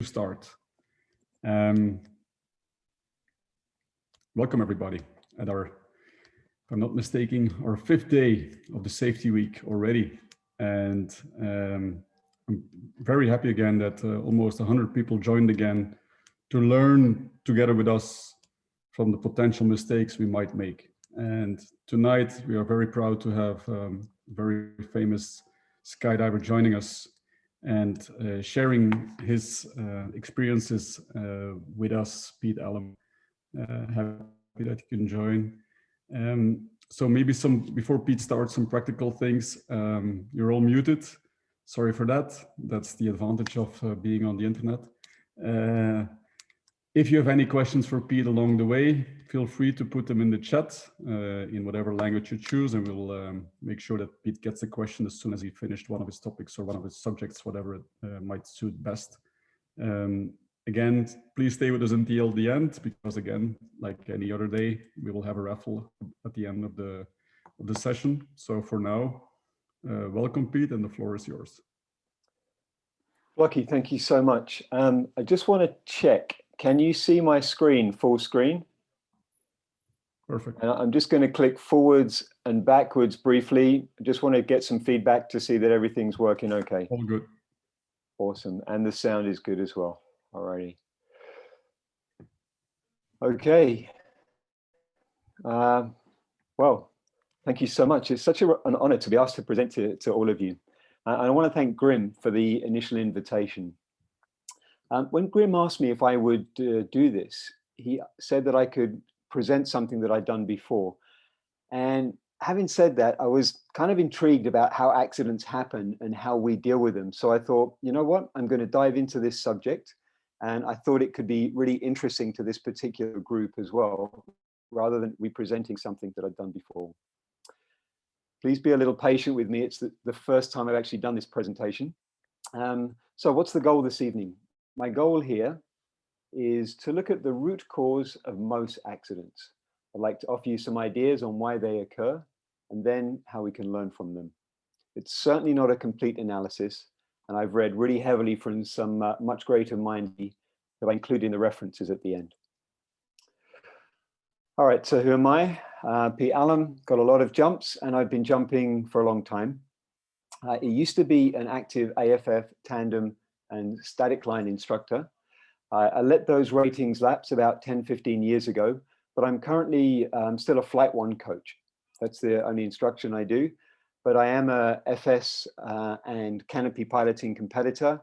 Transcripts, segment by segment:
Start. Welcome everybody at our, if I'm not mistaken, our 5th day of the safety week already. And I'm very happy again that almost 100 people joined again to learn together with us from the potential mistakes we might make. And tonight we are very proud to have a very famous skydiver joining us and sharing his experiences with us, Pete Allum. Happy that you can join. So maybe before Pete starts, some practical things. You're all muted. Sorry for that. That's the advantage of being on the internet. If you have any questions for Pete along the way, feel free to put them in the chat in whatever language you choose, and we'll make sure that Pete gets a question as soon as he finished one of his topics or one of his subjects, whatever might suit best. Again, please stay with us until the end, because again, like any other day, we will have a raffle at the end of the session. So for now, welcome Pete, and the floor is yours. Lucky, thank you so much. I just want to check. Can you see my screen, full screen? Perfect. And I'm just going to click forwards and backwards briefly. I just want to get some feedback to see that everything's working okay. All good. Awesome. And the sound is good as well. Alrighty. Okay. Well, thank you so much. It's such an honor to be asked to present to all of you. I want to thank Grim for the initial invitation. When Grim asked me if I would do this, he said that I could present something that I'd done before. And having said that, I was kind of intrigued about how accidents happen and how we deal with them. So I thought, you know what, I'm going to dive into this subject. And I thought it could be really interesting to this particular group as well, rather than representing something that I'd done before. Please be a little patient with me. It's the first time I've actually done this presentation. So what's the goal this evening? My goal here is to look at the root cause of most accidents. I'd like to offer you some ideas on why they occur and then how we can learn from them. It's certainly not a complete analysis, and I've read really heavily from some much greater minds that I include in the references at the end. All right, so who am I? Pete Allum, got a lot of jumps, and I've been jumping for a long time. It used to be an active AFF, tandem, and static line instructor. I let those ratings lapse about 10, 15 years ago, but I'm currently still a Flight-1 coach. That's the only instruction I do, but I am a FS and canopy piloting competitor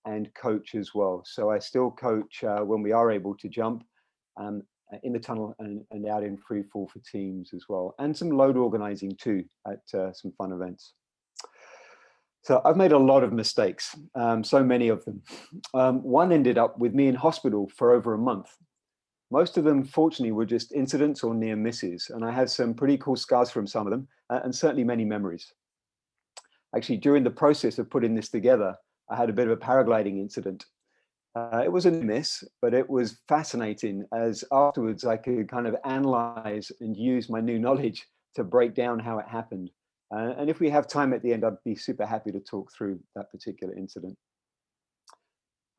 and coach as well. So I still coach when we are able to jump in the tunnel and out in free fall for teams as well, and some load organizing too at some fun events. So I've made a lot of mistakes, so many of them. One ended up with me in hospital for over a month. Most of them, fortunately, were just incidents or near misses, and I had some pretty cool scars from some of them, and certainly many memories. Actually, during the process of putting this together, I had a bit of a paragliding incident. It was a miss, but it was fascinating, as afterwards I could kind of analyze and use my new knowledge to break down how it happened. And if we have time at the end, I'd be super happy to talk through that particular incident.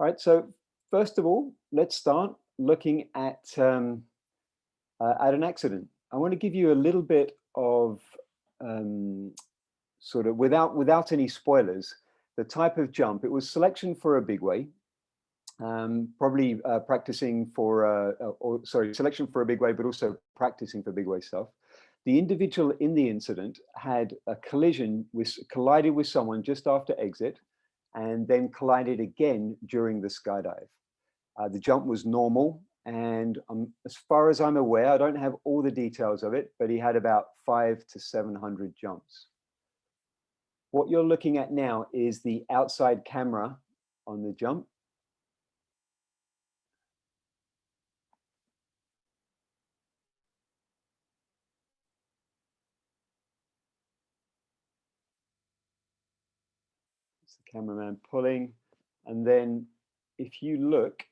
All right, so first of all, let's start looking at an accident. I want to give you a little bit of sort of, without any spoilers, the type of jump. It was selection for a big wave, probably practicing for, selection for a big wave, but also practicing for big wave stuff. The individual in the incident had a collided with someone just after exit, and then collided again during the skydive. The jump was normal, and as far as I'm aware, I don't have all the details of it, but he had about 500 to 700 jumps. What you're looking at now is the outside camera on the jump. It's the cameraman pulling, and then if you look,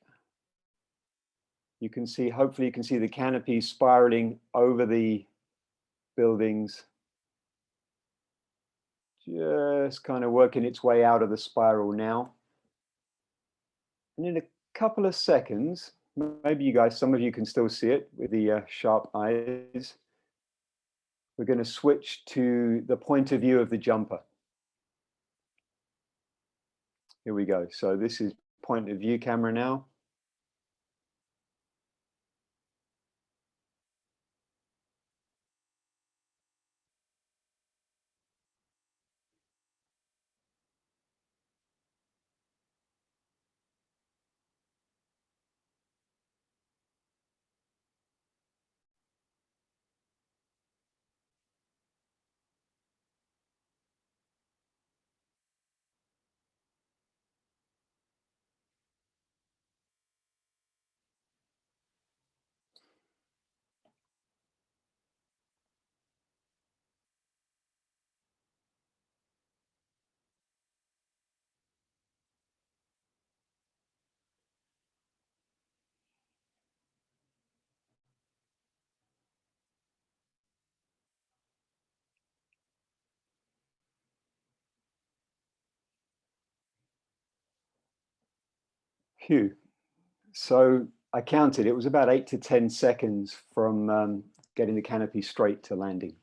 you can see, hopefully you can see the canopy spiraling over the buildings, just kind of working its way out of the spiral now. And in a couple of seconds, maybe you guys, some of you can still see it with the sharp eyes. We're going to switch to the point of view of the jumper. Here we go. So this is point of view camera now. Phew. So I counted, it was about 8 to 10 seconds from getting the canopy straight to landing.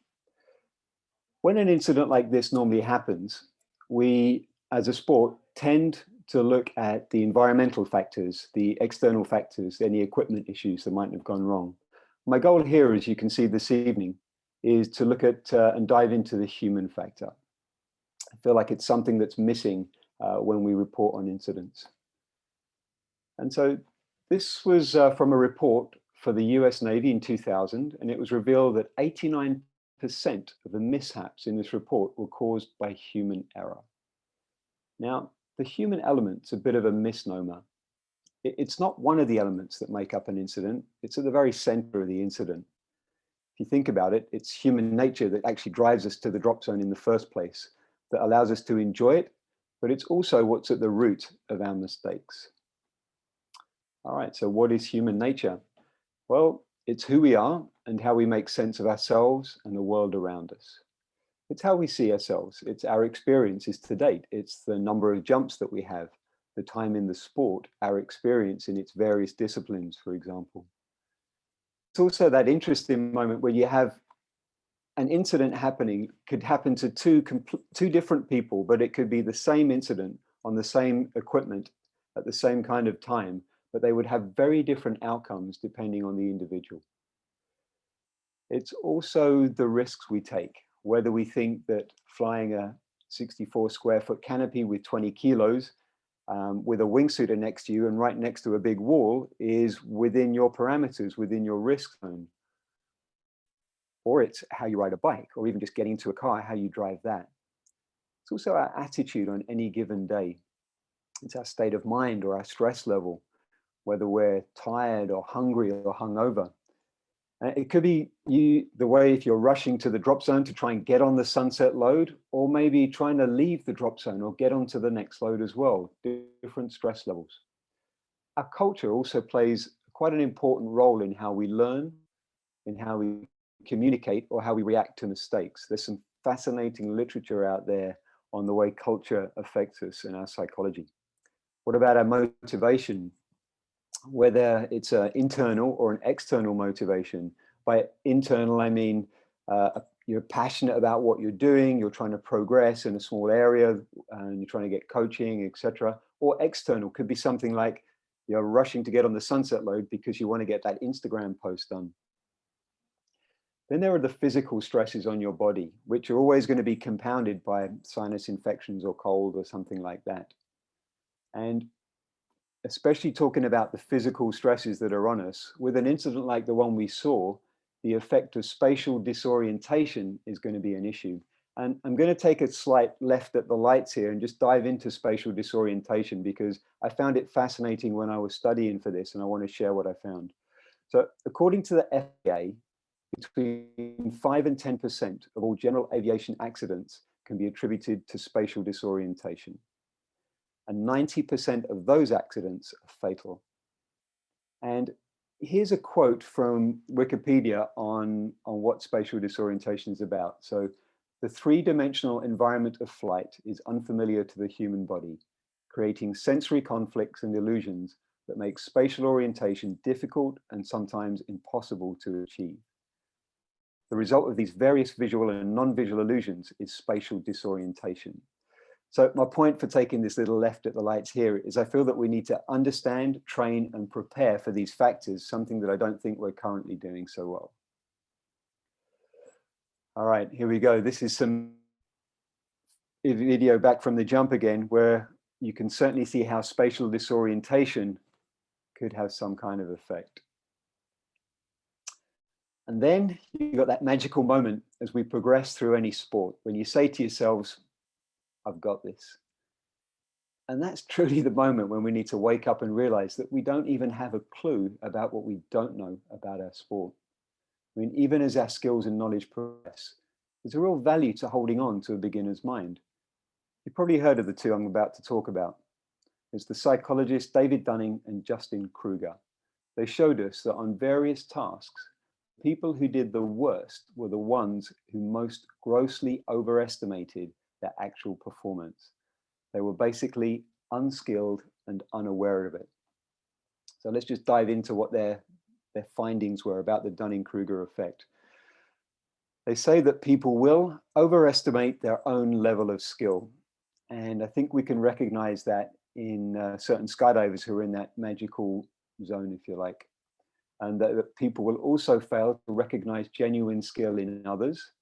When an incident like this normally happens, we, as a sport, tend to look at the environmental factors, the external factors, any equipment issues that might have gone wrong. My goal here, as you can see this evening, is to look at and dive into the human factor. I feel like it's something that's missing when we report on incidents. And so this was from a report for the US Navy in 2000, and it was revealed that 89% of the mishaps in this report were caused by human error. Now, the human element's a bit of a misnomer. It's not one of the elements that make up an incident, it's at the very center of the incident. If you think about it, it's human nature that actually drives us to the drop zone in the first place, that allows us to enjoy it, but it's also what's at the root of our mistakes. All right, so what is human nature? Well, it's who we are and how we make sense of ourselves and the world around us. It's how we see ourselves. It's our experiences to date. It's the number of jumps that we have, the time in the sport, our experience in its various disciplines, for example. It's also that interesting moment where you have an incident happening, could happen to two different people, but it could be the same incident on the same equipment at the same kind of time, but they would have very different outcomes depending on the individual. It's also the risks we take, whether we think that flying a 64 square foot canopy with 20 kilos with a wingsuiter next to you and right next to a big wall is within your parameters, within your risk zone. Or it's how you ride a bike, or even just getting into a car, how you drive that. It's also our attitude on any given day. It's our state of mind or our stress level, whether we're tired or hungry or hungover. It could be the way if you're rushing to the drop zone to try and get on the sunset load, or maybe trying to leave the drop zone or get onto the next load as well, different stress levels. Our culture also plays quite an important role in how we learn, in how we communicate, or how we react to mistakes. There's some fascinating literature out there on the way culture affects us in our psychology. What about our motivation? Whether it's an internal or an external motivation. By internal, I mean you're passionate about what you're doing, you're trying to progress in a small area, and you're trying to get coaching, etc. Or external could be something like you're rushing to get on the sunset load because you want to get that Instagram post done. Then there are the physical stresses on your body, which are always going to be compounded by sinus infections or cold or something like that. And especially talking about the physical stresses that are on us, with an incident like the one we saw, the effect of spatial disorientation is going to be an issue. And I'm going to take a slight left at the lights here and just dive into spatial disorientation because I found it fascinating when I was studying for this, and I want to share what I found. So according to the FAA, between 5 and 10% of all general aviation accidents can be attributed to spatial disorientation. And 90% of those accidents are fatal. And here's a quote from Wikipedia on what spatial disorientation is about. So, the three-dimensional environment of flight is unfamiliar to the human body. creating sensory conflicts and illusions that make spatial orientation difficult and sometimes impossible to achieve. The result of these various visual and non-visual illusions is spatial disorientation. So my point for taking this little left at the lights here is I feel that we need to understand, train, and prepare for these factors, something that I don't think we're currently doing so well. All right, here we go. This is some video back from the jump again, where you can certainly see how spatial disorientation could have some kind of effect. And then you got that magical moment as we progress through any sport, when you say to yourselves, I've got this. And that's truly the moment when we need to wake up and realize that we don't even have a clue about what we don't know about our sport. I mean, even as our skills and knowledge progress, there's a real value to holding on to a beginner's mind. You've probably heard of the two I'm about to talk about. It's the psychologists David Dunning and Justin Kruger. They showed us that on various tasks, people who did the worst were the ones who most grossly overestimated their actual performance. They were basically unskilled and unaware of it. So let's just dive into what their findings were about the Dunning-Kruger effect. They say that people will overestimate their own level of skill. And I think we can recognize that in certain skydivers who are in that magical zone, if you like. And that people will also fail to recognize genuine skill in others.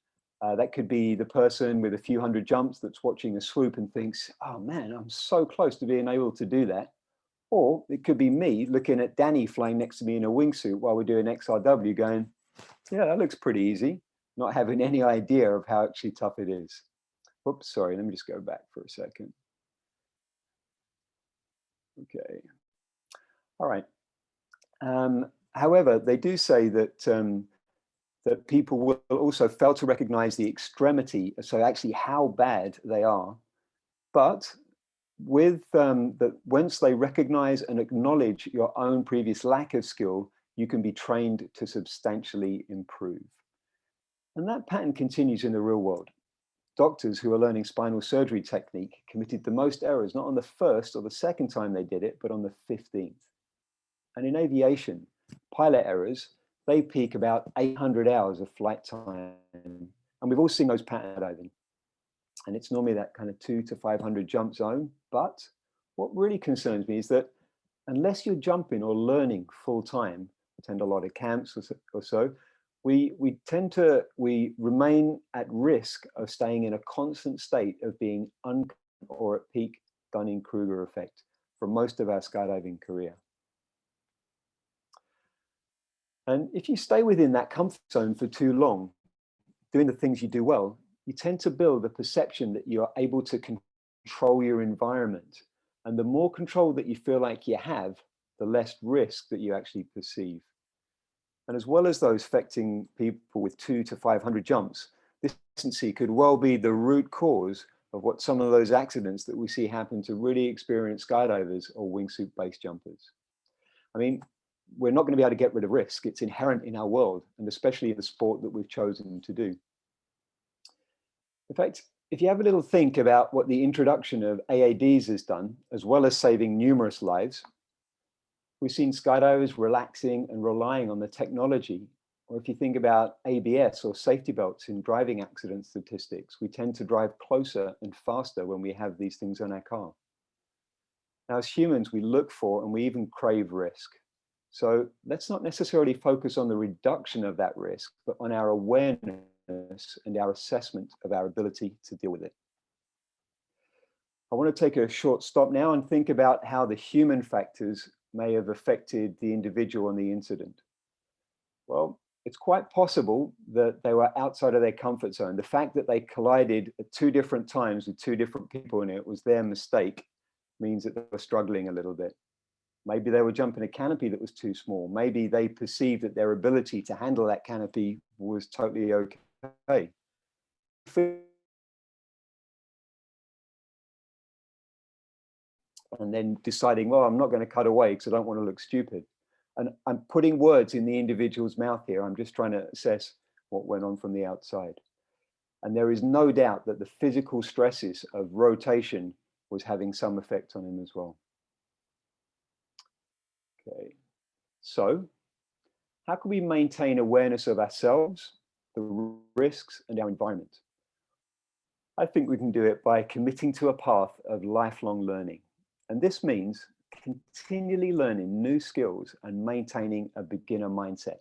That could be the person with a few hundred jumps that's watching a swoop and thinks, oh man, I'm so close to being able to do that. Or it could be me looking at Danny flying next to me in a wingsuit while we're doing XRW going, yeah, that looks pretty easy, not having any idea of how actually tough it is. Whoops, sorry, let me just go back for a second. Okay, all right. However, they do say that that people will also fail to recognize the extremity, so actually how bad they are. But with that, once they recognize and acknowledge your own previous lack of skill, you can be trained to substantially improve. And that pattern continues in the real world. Doctors who are learning spinal surgery technique committed the most errors, not on the first or the second time they did it, but on the 15th. And in aviation, pilot errors, they peak about 800 hours of flight time. And we've all seen those patterns diving. And it's normally that kind of 200 to 500 jump zone. But what really concerns me is that unless you're jumping or learning full time, attend a lot of camps or so, we remain at risk of staying in a constant state of being or at peak Dunning-Kruger effect for most of our skydiving career. And if you stay within that comfort zone for too long, doing the things you do well, you tend to build a perception that you are able to control your environment. And the more control that you feel like you have, the less risk that you actually perceive. And as well as those affecting people with 200 to 500 jumps, this consistency could well be the root cause of what some of those accidents that we see happen to really experienced skydivers or wingsuit base jumpers. I mean, we're not going to be able to get rid of risk. It's inherent in our world, and especially in the sport that we've chosen to do. In fact, if you have a little think about what the introduction of AADs has done, as well as saving numerous lives, we've seen skydivers relaxing and relying on the technology. Or if you think about ABS or safety belts in driving accident statistics, we tend to drive closer and faster when we have these things on our car. Now, as humans, we look for and we even crave risk. So let's not necessarily focus on the reduction of that risk, but on our awareness and our assessment of our ability to deal with it. I want to take a short stop now and think about how the human factors may have affected the individual and the incident. Well, it's quite possible that they were outside of their comfort zone. The fact that they collided at 2 different times with 2 different people and it was their mistake means that they were struggling a little bit. Maybe they were jumping a canopy that was too small. Maybe they perceived that their ability to handle that canopy was totally okay. And then deciding, well, I'm not going to cut away because I don't want to look stupid. And I'm putting words in the individual's mouth here. I'm just trying to assess what went on from the outside. And there is no doubt that the physical stresses of rotation was having some effect on him as well. Okay, so how can we maintain awareness of ourselves, the risks, and our environment? I think we can do it by committing to a path of lifelong learning. And this means continually learning new skills and maintaining a beginner mindset.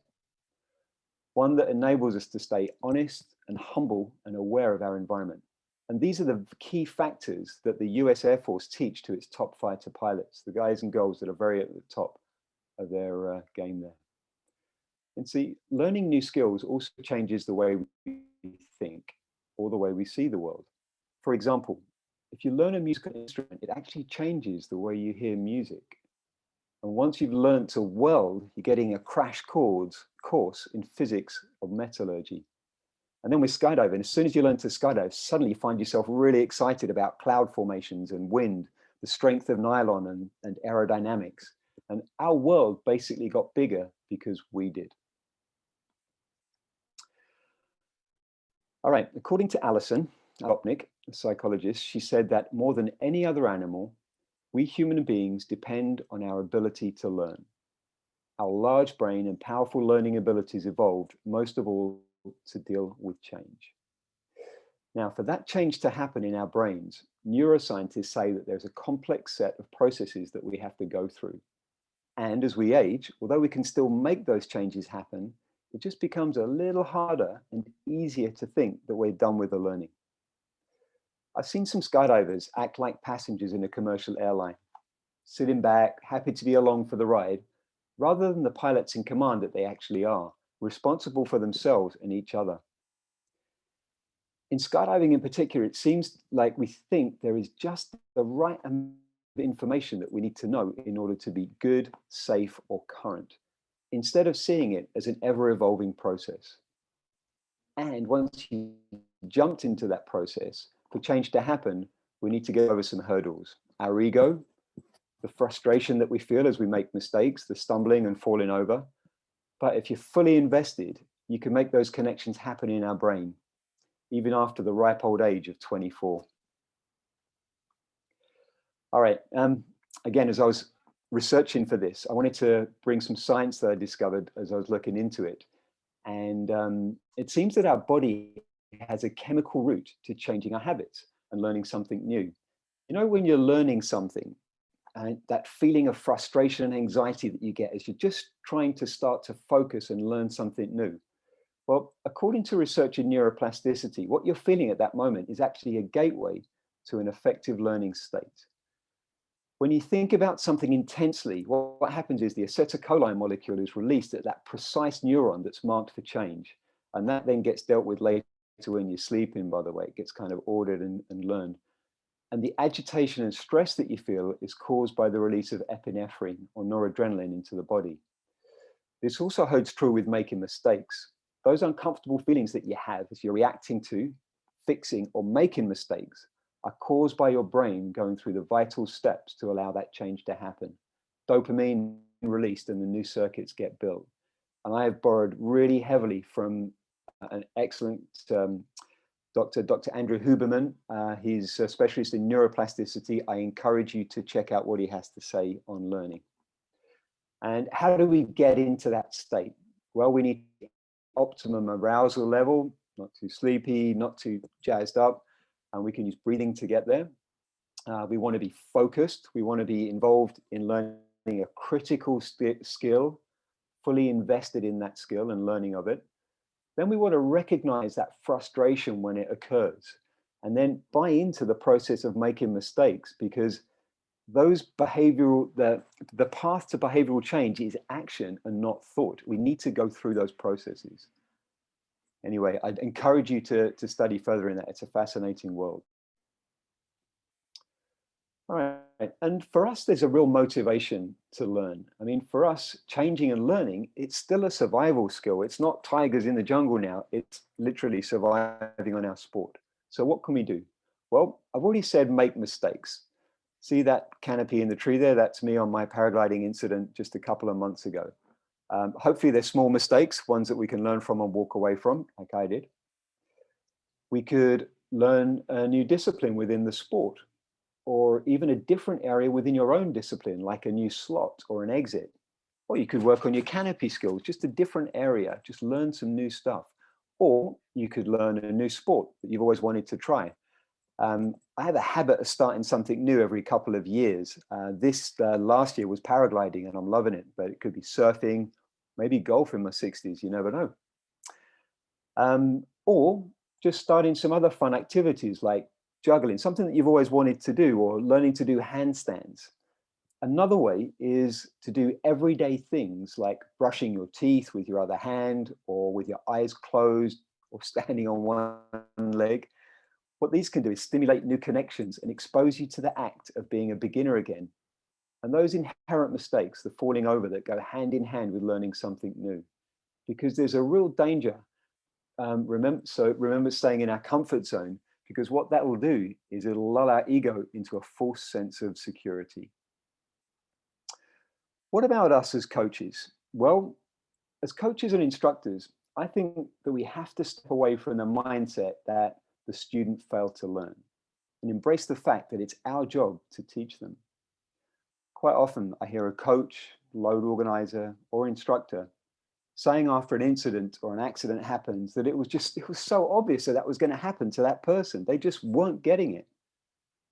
One that enables us to stay honest and humble and aware of our environment. And these are the key factors that the US Air Force teach to its top fighter pilots, the guys and girls that are very at the top of their game there. And see, learning new skills also changes the way we think or the way we see the world. For example, if you learn a musical instrument, it actually changes the way you hear music. And once you've learned to weld, you're getting a crash course in physics of metallurgy. And then with skydiving, as soon as you learn to skydive, suddenly you find yourself really excited about cloud formations and wind, the strength of nylon and aerodynamics. And our world basically got bigger because we did. All right, according to Alison Gopnik, a psychologist, she said that more than any other animal, we human beings depend on our ability to learn. Our large brain and powerful learning abilities evolved, most of all, to deal with change. Now, for that change to happen in our brains, neuroscientists say that there's a complex set of processes that we have to go through. And as we age, although we can still make those changes happen, it just becomes a little harder and easier to think that we're done with the learning. I've seen some skydivers act like passengers in a commercial airline, sitting back, happy to be along for the ride, rather than the pilots in command that they actually are, responsible for themselves and each other. In skydiving in particular, it seems like we think there is just the right amount of information that we need to know in order to be good, safe, or current, instead of seeing it as an ever-evolving process. And once you jumped into that process, for change to happen, we need to get over some hurdles. Our ego, the frustration that we feel as we make mistakes, the stumbling and falling over. But if you're fully invested, you can make those connections happen in our brain, even after the ripe old age of 24. All right, again, as I was researching for this, I wanted to bring some science that I discovered as I was looking into it. And it seems that our body has a chemical route to changing our habits and learning something new. You know, when you're learning something, and that feeling of frustration and anxiety that you get as you're just trying to start to focus and learn something new. Well, according to research in neuroplasticity, what you're feeling at that moment is actually a gateway to an effective learning state. When you think about something intensely, what happens is the acetylcholine molecule is released at that precise neuron that's marked for change. And that then gets dealt with later when you're sleeping, by the way. It gets kind of ordered and learned. And the agitation and stress that you feel is caused by the release of epinephrine or noradrenaline into the body. This also holds true with making mistakes. Those uncomfortable feelings that you have as you're reacting to, fixing, or making mistakes are caused by your brain going through the vital steps to allow that change to happen. Dopamine released and the new circuits get built. And I have borrowed really heavily from an excellent Dr. Andrew Huberman. He's a specialist in neuroplasticity. I encourage you to check out what he has to say on learning. And how do we get into that state? Well, we need optimum arousal level, not too sleepy, not too jazzed up, and we can use breathing to get there. We want to be focused. We want to be involved in learning a critical skill, fully invested in that skill and learning of it. Then we want to recognize that frustration when it occurs, and then buy into the process of making mistakes, because those behavioral, the path to behavioral change is action and not thought. We need to go through those processes. Anyway, I'd encourage you to study further in that. It's a fascinating world. All right, and for us, there's a real motivation to learn. I mean, for us, changing and learning, it's still a survival skill. It's not tigers in the jungle now. It's literally surviving on our sport. So what can we do? Well, I've already said make mistakes. See that canopy in the tree there? That's me on my paragliding incident just a couple of months ago. Hopefully they're small mistakes, ones that we can learn from and walk away from, like I did. We could learn a new discipline within the sport. or even a different area within your own discipline, like a new slot or an exit. Or you could work on your canopy skills, just a different area, just learn some new stuff. Or you could learn a new sport that you've always wanted to try. I have a habit of starting something new every couple of years. This last year was paragliding, and I'm loving it, but it could be surfing, maybe golf in my 60s, you never know. Or just starting some other fun activities like juggling, something that you've always wanted to do, or learning to do handstands. Another way is to do everyday things like brushing your teeth with your other hand, or with your eyes closed, or standing on one leg. What these can do is stimulate new connections and expose you to the act of being a beginner again. And those inherent mistakes, the falling over, that go hand in hand with learning something new. Because there's a real danger. Remember staying in our comfort zone, because what that will do is it'll lull our ego into a false sense of security. What about us as coaches? Well, as coaches and instructors, I think that we have to step away from the mindset that the student failed to learn and embrace the fact that it's our job to teach them. Quite often I hear a coach, load organizer, or instructor saying after an incident or an accident happens that it was so obvious that was going to happen to that person. They just weren't getting it.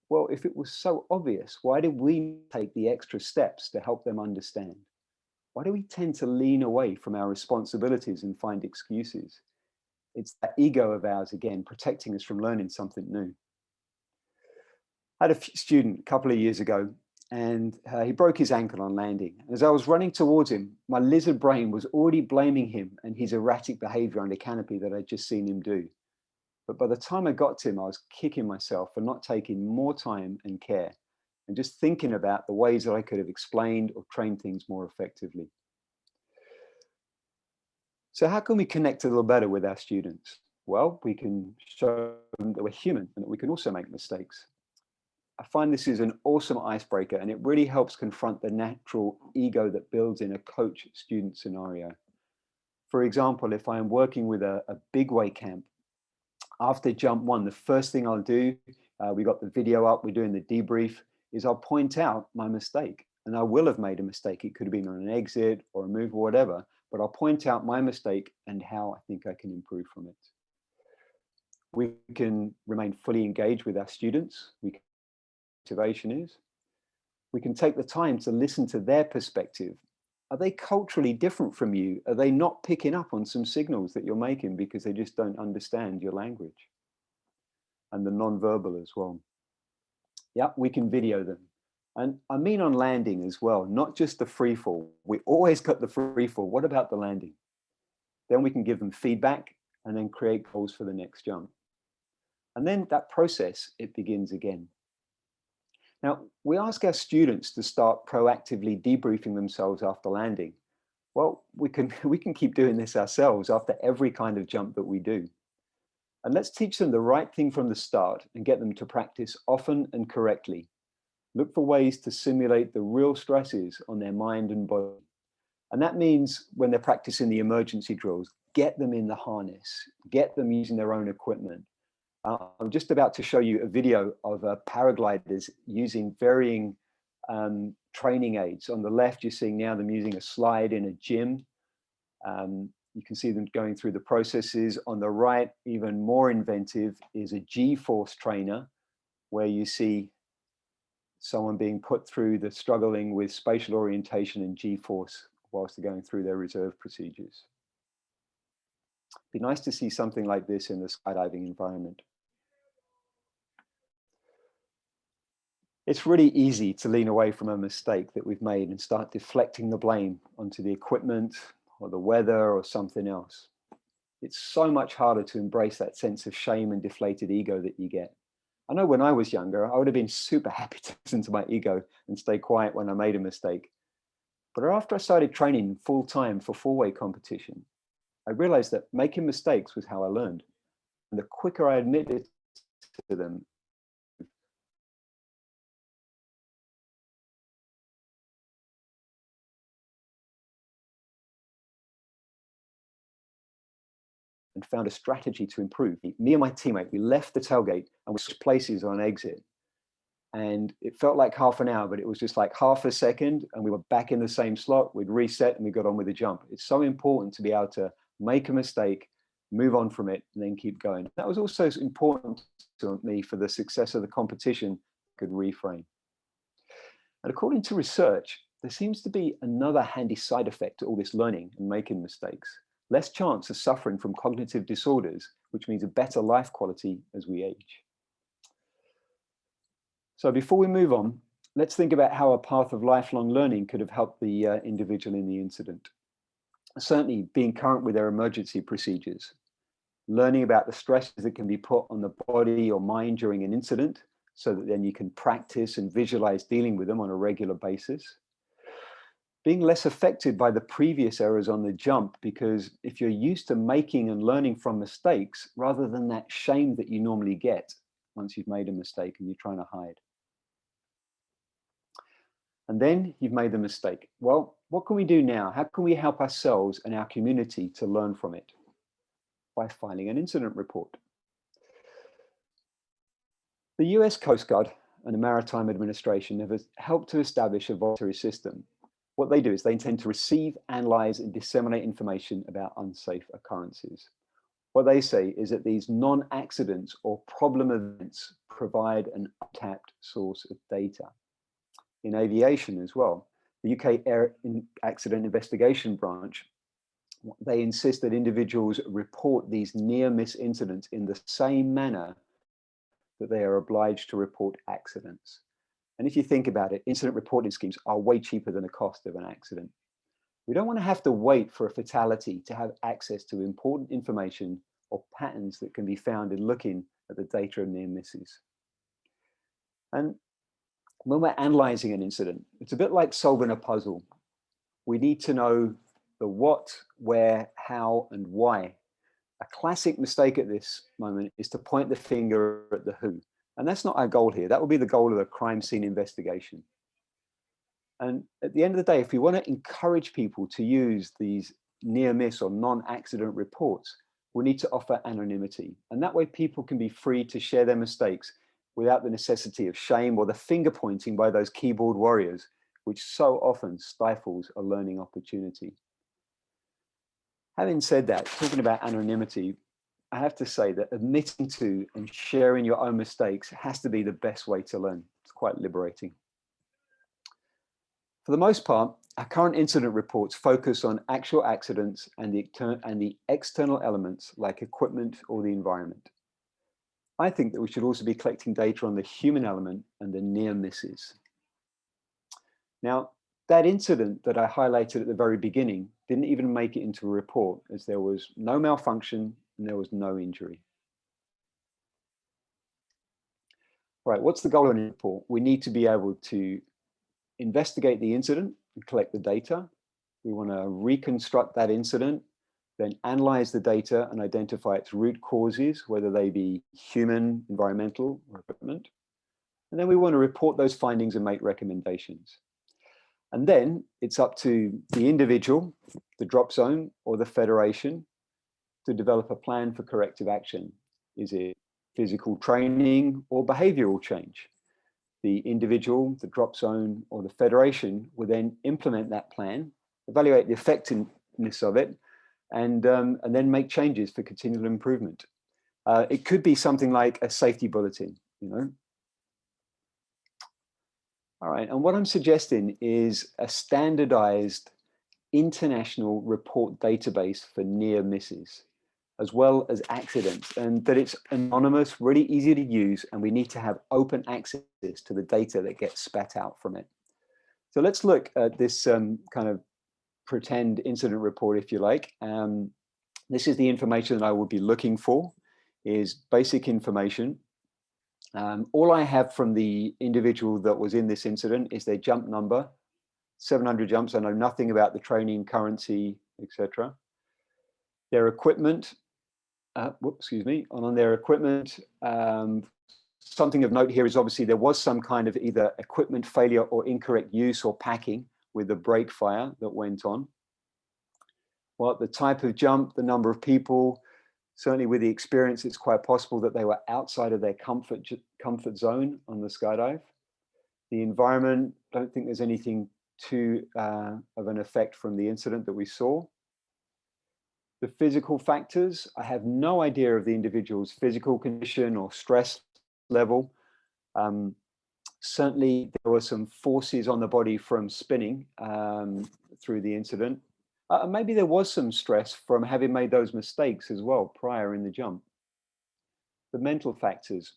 Well, if it was so obvious, why did we take the extra steps to help them understand? Why do we tend to lean away from our responsibilities and find excuses? It's that ego of ours, again, protecting us from learning something new. I had a student a couple of years ago, and he broke his ankle on landing. As I was running towards him, my lizard brain was already blaming him and his erratic behavior under canopy that I'd just seen him do. But by the time I got to him, I was kicking myself for not taking more time and care, and just thinking about the ways that I could have explained or trained things more effectively. So how can we connect a little better with our students? Well, we can show them that we're human and that we can also make mistakes. I find this is an awesome icebreaker, and it really helps confront the natural ego that builds in a coach-student scenario. For example, if I'm working with a big weight camp, after jump one, the first thing I'll do, we got the video up, we're doing the debrief, is I'll point out my mistake. And I will have made a mistake. It could have been on an exit or a move or whatever, but I'll point out my mistake and how I think I can improve from it. We can remain fully engaged with our students. Motivation is. We can take the time to listen to their perspective. Are they culturally different from you? Are they not picking up on some signals that you're making because they just don't understand your language? And the non-verbal as well. Yeah, we can video them. And I mean on landing as well, not just the free fall. We always got the free fall. What about the landing? Then we can give them feedback and then create goals for the next jump. And then that process, it begins again. Now, we ask our students to start proactively debriefing themselves after landing. Well, we can keep doing this ourselves after every kind of jump that we do. And let's teach them the right thing from the start and get them to practice often and correctly. Look for ways to simulate the real stresses on their mind and body. And that means when they're practicing the emergency drills, get them in the harness, get them using their own equipment. I'm just about to show you a video of paragliders using varying training aids. On the left, you're seeing now them using a slide in a gym. You can see them going through the processes. On the right, even more inventive, is a G-force trainer, where you see someone being put through the struggling with spatial orientation and G-force whilst they're going through their reserve procedures. It'd be nice to see something like this in the skydiving environment. It's really easy to lean away from a mistake that we've made and start deflecting the blame onto the equipment or the weather or something else. It's so much harder to embrace that sense of shame and deflated ego that you get. I know when I was younger, I would have been super happy to listen to my ego and stay quiet when I made a mistake. But after I started training full time for four-way competition, I realized that making mistakes was how I learned. And the quicker I admitted to them, and found a strategy to improve. Me and my teammate, we left the tailgate and we switched places on exit. And it felt like half an hour, but it was just like half a second and we were back in the same slot. We'd reset and we got on with the jump. It's so important to be able to make a mistake, move on from it, and then keep going. That was also important to me for the success of the competition. Could reframe. And according to research, there seems to be another handy side effect to all this learning and making mistakes. Less chance of suffering from cognitive disorders, which means a better life quality as we age. So before we move on, let's think about how a path of lifelong learning could have helped the individual in the incident. Certainly being current with their emergency procedures, learning about the stresses that can be put on the body or mind during an incident, so that then you can practice and visualize dealing with them on a regular basis. Being less affected by the previous errors on the jump, because if you're used to making and learning from mistakes, rather than that shame that you normally get once you've made a mistake and you're trying to hide. And then you've made the mistake. Well, what can we do now? How can we help ourselves and our community to learn from it? By filing an incident report. The US Coast Guard and the Maritime Administration have helped to establish a voluntary system. What they do is they intend to receive, analyze, and disseminate information about unsafe occurrences. What they say is that these non-accidents or problem events provide an untapped source of data. In aviation as well, the UK Air Accident Investigation Branch, they insist that individuals report these near-miss incidents in the same manner that they are obliged to report accidents. And if you think about it, incident reporting schemes are way cheaper than the cost of an accident. We don't want to have to wait for a fatality to have access to important information or patterns that can be found in looking at the data of near misses. And when we're analyzing an incident, it's a bit like solving a puzzle. We need to know the what, where, how, and why. A classic mistake at this moment is to point the finger at the who. And that's not our goal here. That will be the goal of a crime scene investigation. And at the end of the day, if we want to encourage people to use these near miss or non-accident reports, we need to offer anonymity. And that way people can be free to share their mistakes without the necessity of shame or the finger pointing by those keyboard warriors, which so often stifles a learning opportunity. Having said that, talking about anonymity, I have to say that admitting to and sharing your own mistakes has to be the best way to learn. It's quite liberating. For the most part, our current incident reports focus on actual accidents and the external elements like equipment or the environment. I think that we should also be collecting data on the human element and the near misses. Now, that incident that I highlighted at the very beginning didn't even make it into a report, as there was no malfunction and there was no injury. Right, what's the goal of a report? We need to be able to investigate the incident and collect the data. We want to reconstruct that incident, then analyze the data and identify its root causes, whether they be human, environmental, or equipment. And then we want to report those findings and make recommendations. And then it's up to the individual, the drop zone, or the federation to develop a plan for corrective action. Is it physical training or behavioral change? The individual, the drop zone, or the federation will then implement that plan, evaluate the effectiveness of it, and then make changes for continual improvement. It could be something like a safety bulletin, you know. All right, and what I'm suggesting is a standardized international report database for near misses, as well as accidents, and that it's anonymous, really easy to use, and we need to have open access to the data that gets spat out from it. So let's look at this kind of pretend incident report, if you like. This is the information that I will be looking for, is basic information. All I have from the individual that was in this incident is their jump number, 700 jumps. I know nothing about the training, currency, etc. Their equipment, on their equipment, something of note here is obviously there was some kind of either equipment failure or incorrect use or packing with the brake fire that went on. Well, the type of jump, the number of people, certainly with the experience, it's quite possible that they were outside of their comfort zone on the skydive. The environment, don't think there's anything too of an effect from the incident that we saw. The physical factors, I have no idea of the individual's physical condition or stress level. Certainly, there were some forces on the body from spinning through the incident. Maybe there was some stress from having made those mistakes as well prior in the jump. The mental factors.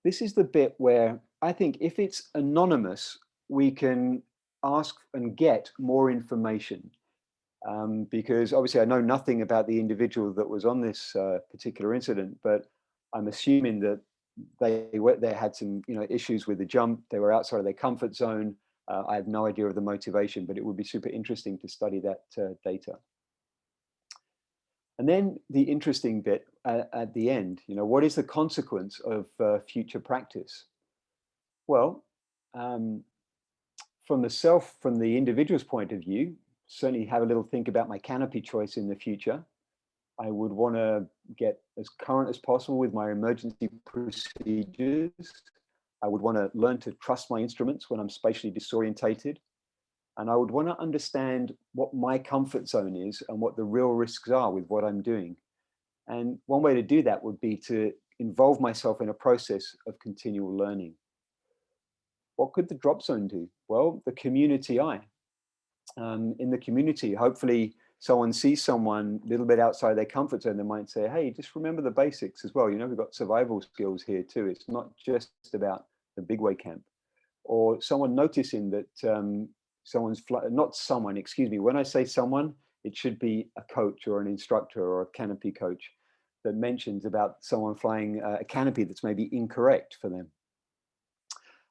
This is the bit where I think if it's anonymous, we can ask and get more information. Because obviously I know nothing about the individual that was on this particular incident, but I'm assuming that they had some issues with the jump. They were outside of their comfort zone. I have no idea of the motivation, but it would be super interesting to study that data. And then the interesting bit at the end, what is the consequence of future practice? Well, from the individual's point of view, certainly have a little think about my canopy choice in the future. I would want to get as current as possible with my emergency procedures. I would want to learn to trust my instruments when I'm spatially disorientated. And I would want to understand what my comfort zone is and what the real risks are with what I'm doing. And one way to do that would be to involve myself in a process of continual learning. What could the drop zone do? Well, the community eye. In the community, hopefully someone sees someone a little bit outside their comfort zone, they might say, hey, just remember the basics as well. We've got survival skills here too. It's not just about the big way camp. Or someone noticing that when I say someone, it should be a coach or an instructor or a canopy coach that mentions about someone flying a canopy that's maybe incorrect for them.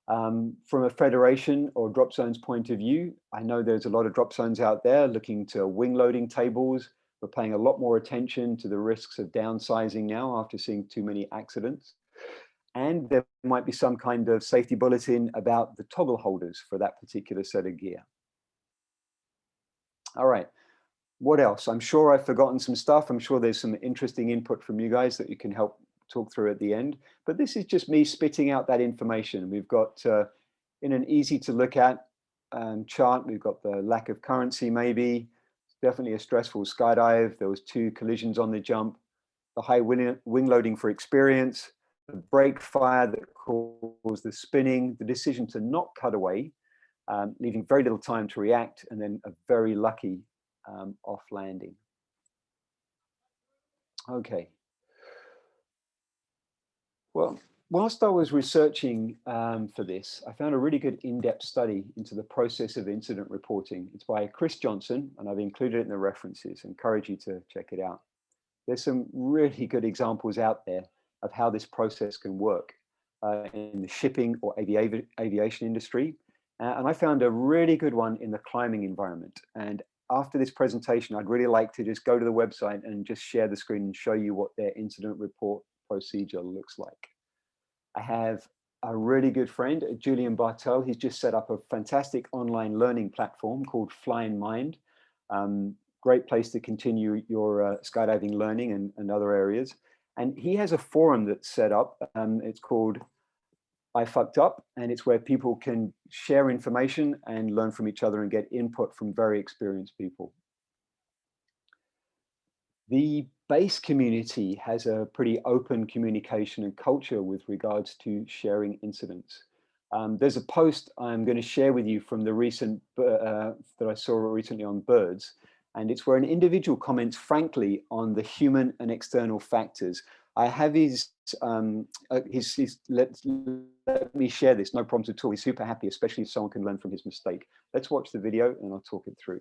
From a federation or drop zones point of view, I know there's a lot of drop zones out there looking to wing loading tables. We're paying a lot more attention to the risks of downsizing now after seeing too many accidents. And there might be some kind of safety bulletin about the toggle holders for that particular set of gear. All right, what else? I'm sure I've forgotten some stuff. I'm sure there's some interesting input from you guys that you can help talk through at the end, but this is just me spitting out that information. We've got in an easy to look at chart, we've got the lack of currency, maybe it's definitely a stressful skydive. There was 2 collisions on the jump, the high wing loading for experience, the brake fire that caused the spinning, the decision to not cut away, leaving very little time to react, and then a very lucky off landing. Okay. Well, whilst I was researching for this, I found a really good in-depth study into the process of incident reporting. It's by Chris Johnson, and I've included it in the references. I encourage you to check it out. There's some really good examples out there of how this process can work in the shipping or aviation industry. And I found a really good one in the climbing environment. And after this presentation, I'd really like to just go to the website and just share the screen and show you what their incident report procedure looks like. I have a really good friend, Julian Bartel. He's just set up a fantastic online learning platform called Flight-1. Great place to continue your skydiving learning and other areas. And he has a forum that's set up. It's called I Fucked Up, and it's where people can share information and learn from each other and get input from very experienced people. The base community has a pretty open communication and culture with regards to sharing incidents. There's a post I'm going to share with you from the recent that I saw recently on birds, and it's where an individual comments frankly on the human and external factors. I have let me share this, no problems at all. He's super happy, especially if someone can learn from his mistake. Let's watch the video and I'll talk it through.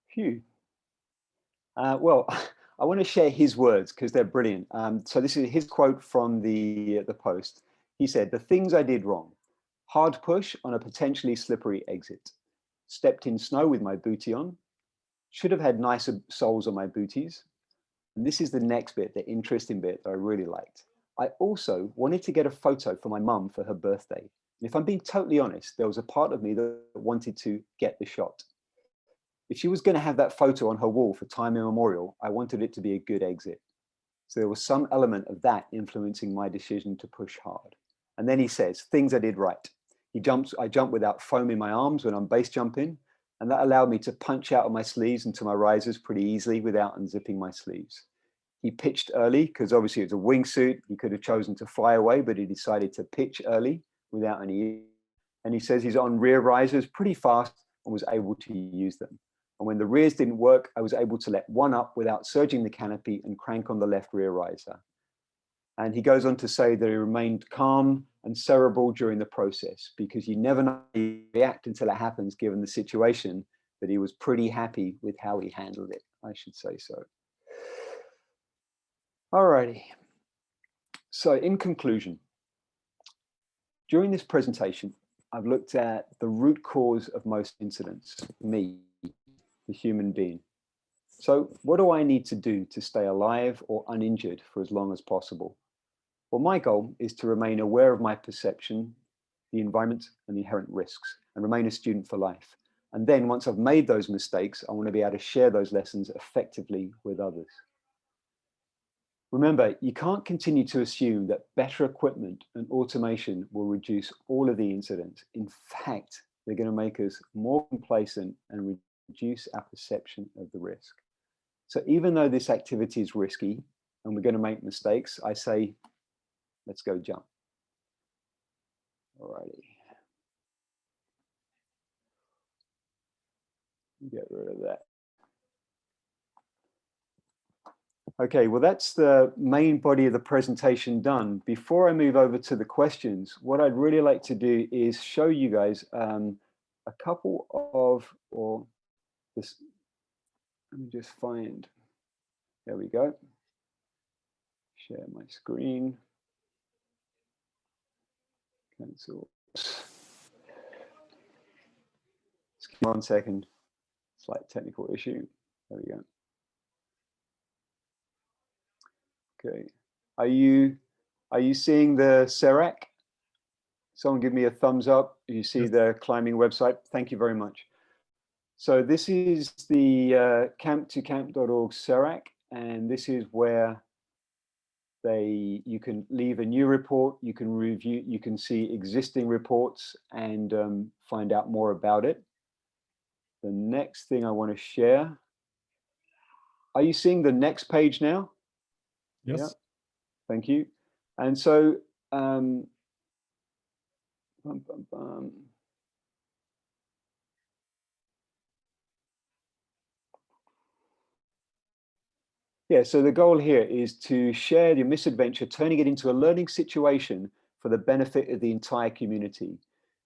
Phew. Well, I want to share his words because they're brilliant. So this is his quote from the post. He said, "The things I did wrong: hard push on a potentially slippery exit, stepped in snow with my bootie on, Should have had nicer soles on my booties. And this is the next bit, the interesting bit that I really liked. I also wanted to get a photo for my mum for her birthday. And if I'm being totally honest, there was a part of me that wanted to get the shot. If she was going to have that photo on her wall for time immemorial, I wanted it to be a good exit. So there was some element of that influencing my decision to push hard. And then he says, things I did right. I jumped without foam in my arms when I'm base jumping, and that allowed me to punch out of my sleeves into my risers pretty easily without unzipping my sleeves. He pitched early because obviously it was a wingsuit. He could have chosen to fly away, but he decided to pitch early without any. And he says he's on rear risers pretty fast and was able to use them. And when the rears didn't work, I was able to let one up without surging the canopy and crank on the left rear riser. And he goes on to say that he remained calm and cerebral during the process, because you never know how you react until it happens, given the situation, that he was pretty happy with how he handled it, I should say so. Alrighty. So in conclusion, during this presentation, I've looked at the root cause of most incidents, me, the human being. So what do I need to do to stay alive or uninjured for as long as possible? Well, my goal is to remain aware of my perception, the environment, and the inherent risks, and remain a student for life. And then once I've made those mistakes, I want to be able to share those lessons effectively with others. Remember, you can't continue to assume that better equipment and automation will reduce all of the incidents. In fact, they're going to make us more complacent and reduce our perception of the risk. So even though this activity is risky and we're going to make mistakes, I say, let's go jump. Alrighty. Get rid of that. Okay, well, that's the main body of the presentation done. Before I move over to the questions, what I'd really like to do is show you guys a couple of, or this, let me just find, there we go. Share my screen. Cancel. Just give me 1 second. Slight technical issue. There we go. Okay, are you seeing the Serac? Someone give me a thumbs up. You see the climbing website. Thank you very much. So this is the camp2camp.org Serac, and this is where you can leave a new report, you can review, you can see existing reports and find out more about it. The next thing I want to share. Are you seeing the next page now? Yes. Yeah. Thank you. And so, yeah, so the goal here is to share your misadventure, turning it into a learning situation for the benefit of the entire community.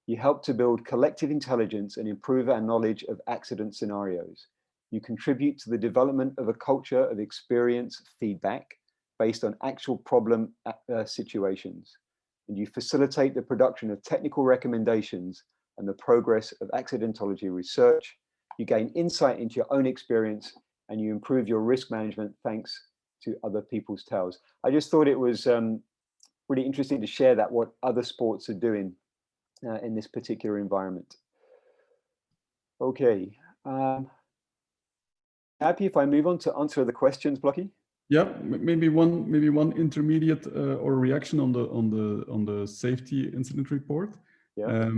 You help to build collective intelligence and improve our knowledge of accident scenarios. You contribute to the development of a culture of experience feedback based on actual problem situations. And you facilitate the production of technical recommendations and the progress of accidentology research. You gain insight into your own experience and you improve your risk management thanks to other people's tales. I just thought it was really interesting to share that, what other sports are doing in this particular environment. Okay. Happy if I move on to answer the questions, Blocky? Yeah, maybe one intermediate or reaction on the safety incident report. Yeah.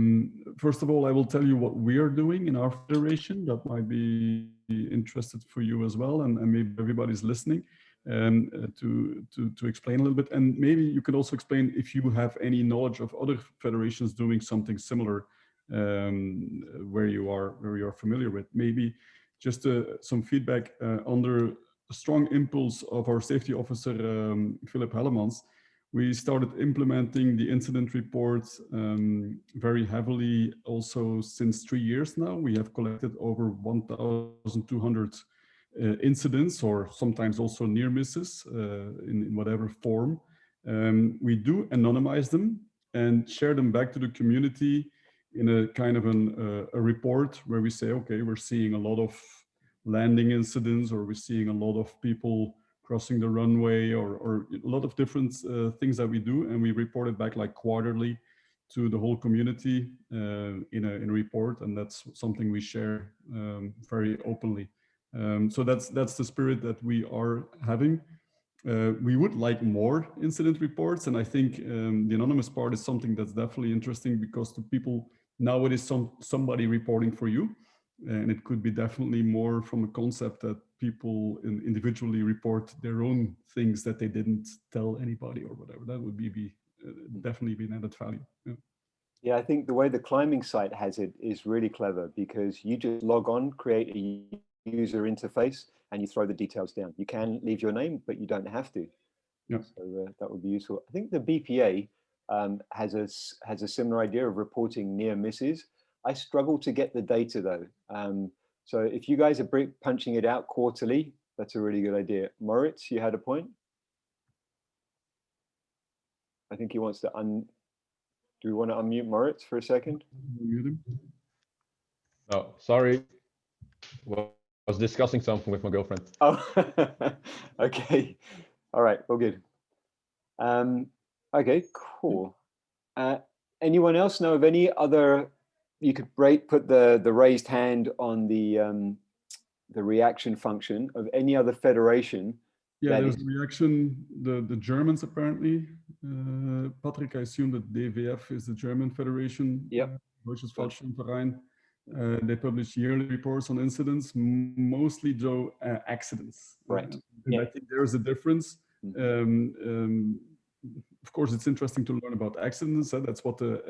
First of all, I will tell you what we are doing in our federation. That might be interested for you as well, and maybe everybody's listening to explain a little bit. And maybe you can also explain if you have any knowledge of other federations doing something similar where you are familiar with. Maybe just some feedback under a strong impulse of our safety officer, Philip Hellemans. We started implementing the incident reports very heavily also since 3 years now. We have collected over 1,200 incidents, or sometimes also near misses in whatever form. We do anonymize them and share them back to the community in a kind of a report where we say, okay, we're seeing a lot of landing incidents, or we're seeing a lot of people crossing the runway, or a lot of different things that we do, and we report it back like quarterly to the whole community in a report, and that's something we share very openly. So that's the spirit that we are having. We would like more incident reports, and I think the anonymous part is something that's definitely interesting, because to people now it is somebody reporting for you, and it could be definitely more from a concept that people individually report their own things that they didn't tell anybody or whatever. That would be definitely be an added value. Yeah. Yeah, I think the way the climbing site has it is really clever, because you just log on, create a user interface, and you throw the details down. You can leave your name, but you don't have to. Yeah. So that would be useful. I think the BPA has a similar idea of reporting near misses. I struggle to get the data though. So if you guys are punching it out quarterly, that's a really good idea. Moritz, you had a point? I think he wants to do we want to unmute Moritz for a second? Oh, sorry. Well, I was discussing something with my girlfriend. Oh, okay. All right, all good. Okay, cool. Anyone else know of any other, you could put the raised hand on the reaction function of any other federation. Yeah, there's a reaction, the Germans apparently. Patrick, I assume that DVF is the German federation. Yep. Deutsches Fallschirmverein. They publish yearly reports on incidents, mostly though accidents. Right. And I think there is a difference. Of course, it's interesting to learn about accidents. That's what the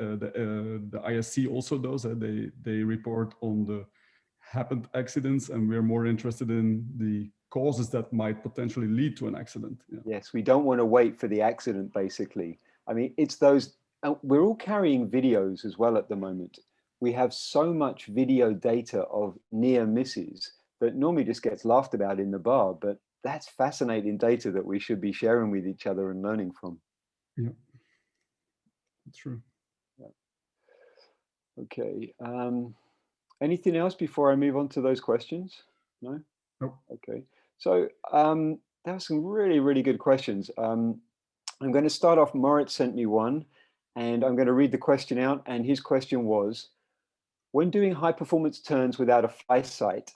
ISC also does. They report on the happened accidents, and we're more interested in the causes that might potentially lead to an accident. Yeah. Yes, we don't want to wait for the accident, basically. I mean, it's those, we're all carrying videos as well at the moment. We have so much video data of near misses that normally just gets laughed about in the bar, but that's fascinating data that we should be sharing with each other and learning from. Yeah, that's true. Yeah. Okay. Anything else before I move on to those questions? No? Nope. Okay. So there were some really, really good questions. I'm going to start off. Moritz sent me one, and I'm going to read the question out. And his question was, when doing high performance turns without a fly sight,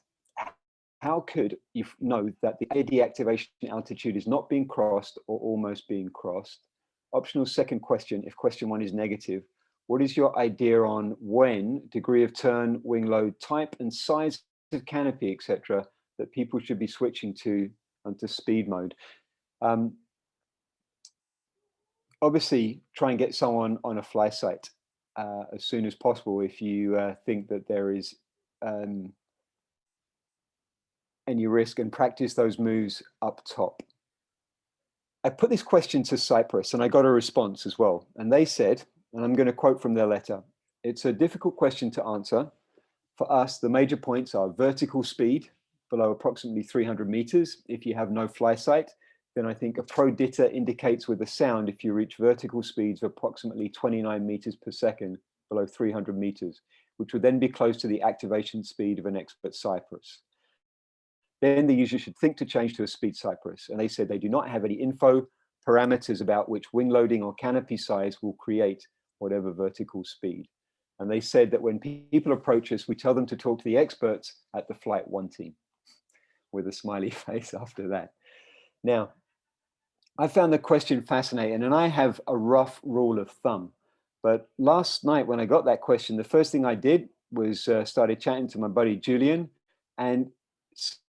how could you know that the deactivation altitude is not being crossed or almost being crossed? Optional second question, if question one is negative, what is your idea on when, degree of turn, wing load, type and size of canopy, etc., that people should be switching to onto speed mode? Obviously, try and get someone on a fly site as soon as possible if you think that there is any risk, and practice those moves up top. I put this question to Cyprus and I got a response as well. And they said, and I'm going to quote from their letter, it's a difficult question to answer. For us, the major points are vertical speed below approximately 300 meters. If you have no fly sight, then I think a pro-ditter indicates with the sound if you reach vertical speeds of approximately 29 meters per second below 300 meters, which would then be close to the activation speed of an expert Cypress. Then the user should think to change to a speed Cypress. And they said they do not have any info parameters about which wing loading or canopy size will create whatever vertical speed. And they said that when people approach us, we tell them to talk to the experts at the Flight-1 team, with a smiley face after that. Now, I found the question fascinating, and I have a rough rule of thumb. But last night when I got that question, the first thing I did was started chatting to my buddy Julian, and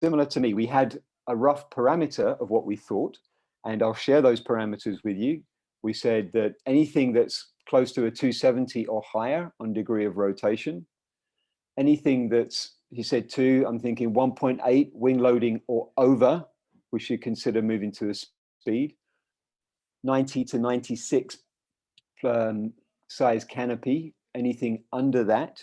similar to me, we had a rough parameter of what we thought, and I'll share those parameters with you. We said that anything that's close to a 270 or higher on degree of rotation, anything that's, he said 2, I'm thinking 1.8 wing loading or over, we should consider moving to a speed, 90 to 96 size canopy, anything under that.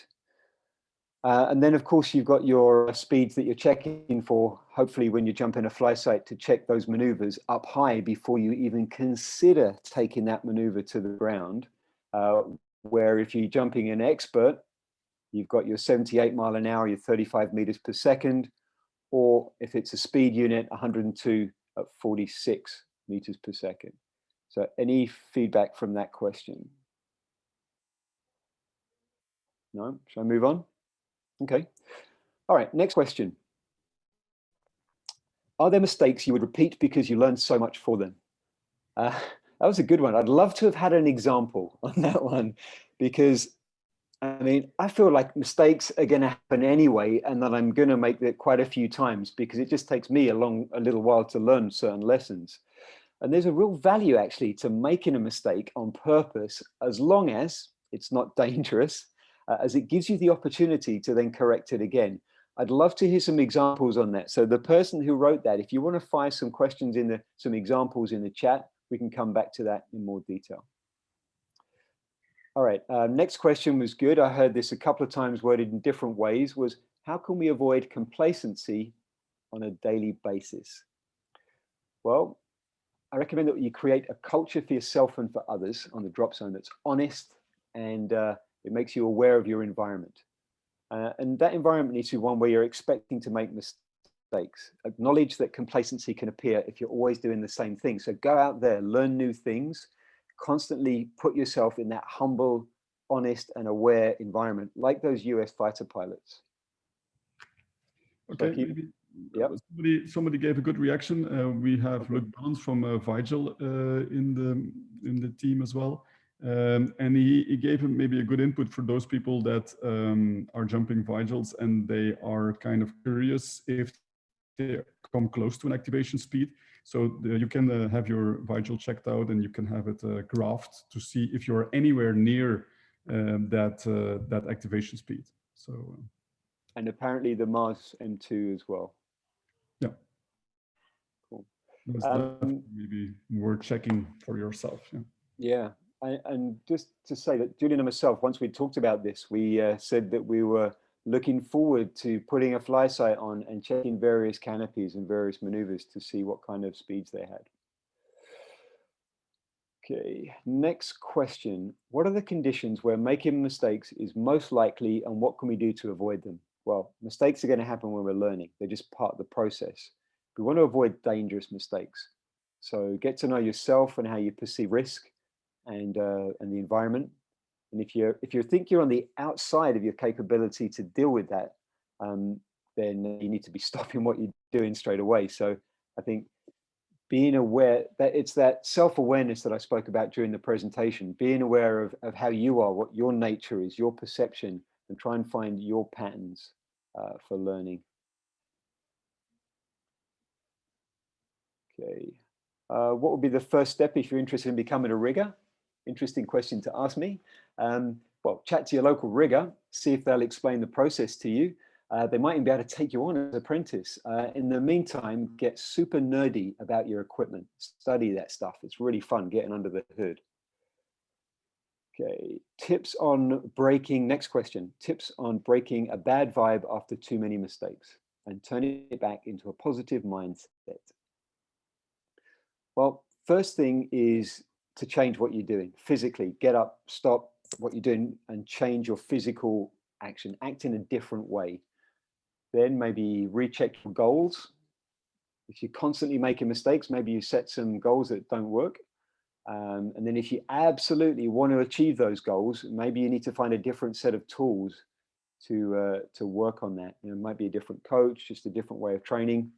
And then, of course, you've got your speeds that you're checking for, hopefully when you jump in a fly site, to check those maneuvers up high before you even consider taking that maneuver to the ground. Where if you're jumping an expert, you've got your 78 mile an hour, your 35 meters per second, or if it's a speed unit, 102 at 46 meters per second. So any feedback from that question? No? Shall I move on? Okay. All right, next question. Are there mistakes you would repeat because you learned so much for them? That was a good one. I'd love to have had an example on that one, because I mean, I feel like mistakes are going to happen anyway, and that I'm going to make it quite a few times, because it just takes me a little while to learn certain lessons. And there's a real value actually to making a mistake on purpose, as long as it's not dangerous, as it gives you the opportunity to then correct it again. I'd love to hear some examples on that. So the person who wrote that, if you want to fire some questions in some examples in the chat, we can come back to that in more detail. All right, next question was good. I heard this a couple of times worded in different ways, was how can we avoid complacency on a daily basis? Well, I recommend that you create a culture for yourself and for others on the drop zone that's honest, and it makes you aware of your environment. And that environment needs to be one where you're expecting to make mistakes. Acknowledge that complacency can appear if you're always doing the same thing. So go out there, learn new things, constantly put yourself in that humble, honest, and aware environment, like those US fighter pilots. Okay, So maybe yep. somebody gave a good reaction. We have Luc Ballens from Vigil in the team as well. And he gave him maybe a good input for those people that are jumping Vigils and they are kind of curious if they come close to an activation speed. So you can have your Vigil checked out, and you can have it graphed to see if you're anywhere near that activation speed. So. And apparently the Mars M2 as well. Yeah. Cool. Maybe worth checking for yourself. Yeah. And just to say that Julian and myself, once we talked about this, we said that we were looking forward to putting a fly sight on and checking various canopies and various maneuvers to see what kind of speeds they had. Okay, next question. What are the conditions where making mistakes is most likely, and what can we do to avoid them? Well, mistakes are going to happen when we're learning. They're just part of the process. We want to avoid dangerous mistakes. So get to know yourself and how you perceive risk and the environment. And if you think you're on the outside of your capability to deal with that, then you need to be stopping what you're doing straight away. So I think being aware that it's that self-awareness that I spoke about during the presentation, being aware of how you are, what your nature is, your perception, and try and find your patterns for learning. Okay. What would be the first step if you're interested in becoming a rigger? Interesting question to ask me. Well, chat to your local rigger, see if they'll explain the process to you. They might even be able to take you on as an apprentice. In the meantime, get super nerdy about your equipment. Study that stuff. It's really fun getting under the hood. Okay, tips on breaking, next question. Tips on breaking a bad vibe after too many mistakes and turning it back into a positive mindset. Well, first thing is to change what you're doing physically. Get up, stop what you're doing and change your physical action. Act in a different way. Then maybe recheck your goals. If you're constantly making mistakes, maybe you set some goals that don't work. And then if you absolutely want to achieve those goals, maybe you need to find a different set of tools to work on that. You know, it might be a different coach, just a different way of training.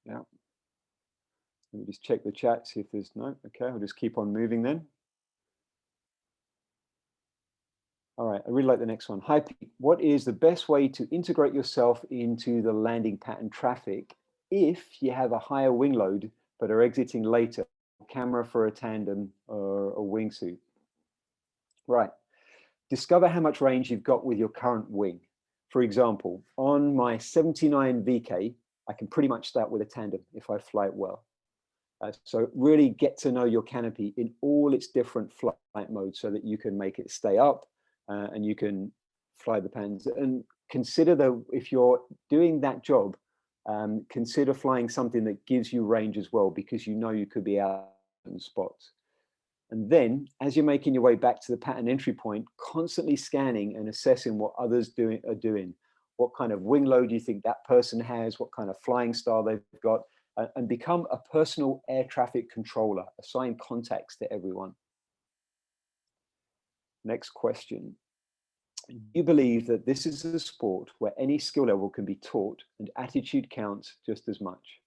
Yeah. Let me just check the chat, see if there's no. Okay, I'll just keep on moving then. All right, I really like the next one. Hi, Pete. What is the best way to integrate yourself into the landing pattern traffic if you have a higher wing load but are exiting later? Camera for a tandem or a wingsuit? Right. Discover how much range you've got with your current wing. For example, on my 79 VK, I can pretty much start with a tandem if I fly it well. So really get to know your canopy in all its different flight modes so that you can make it stay up and you can fly the pans. And consider that if you're doing that job, consider flying something that gives you range as well, because you know you could be out in spots. And then as you're making your way back to the pattern entry point, constantly scanning and assessing what others are doing. What kind of wing load do you think that person has? What kind of flying style they've got? And become a personal air traffic controller, assign context to everyone. Next question. Do you believe that this is a sport where any skill level can be taught and attitude counts just as much?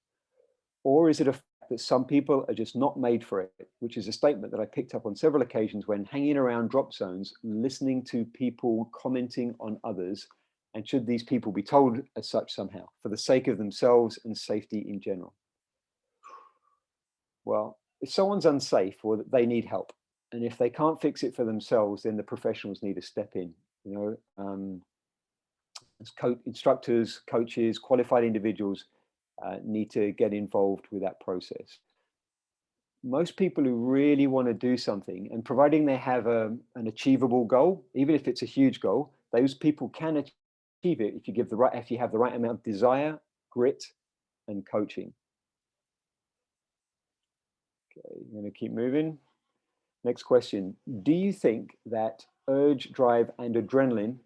Or is it a fact that some people are just not made for it, which is a statement that I picked up on several occasions when hanging around drop zones, listening to people commenting on others, and should these people be told as such somehow, for the sake of themselves and safety in general? Well, if someone's unsafe, or they need help, and if they can't fix it for themselves, then the professionals need to step in. You know, as instructors, coaches, qualified individuals need to get involved with that process. Most people who really want to do something, and providing they have an achievable goal, even if it's a huge goal, those people can achieve it if you have the right amount of desire, grit, and coaching. Okay, I'm going to keep moving. Next question. Do you think that urge, drive, and adrenaline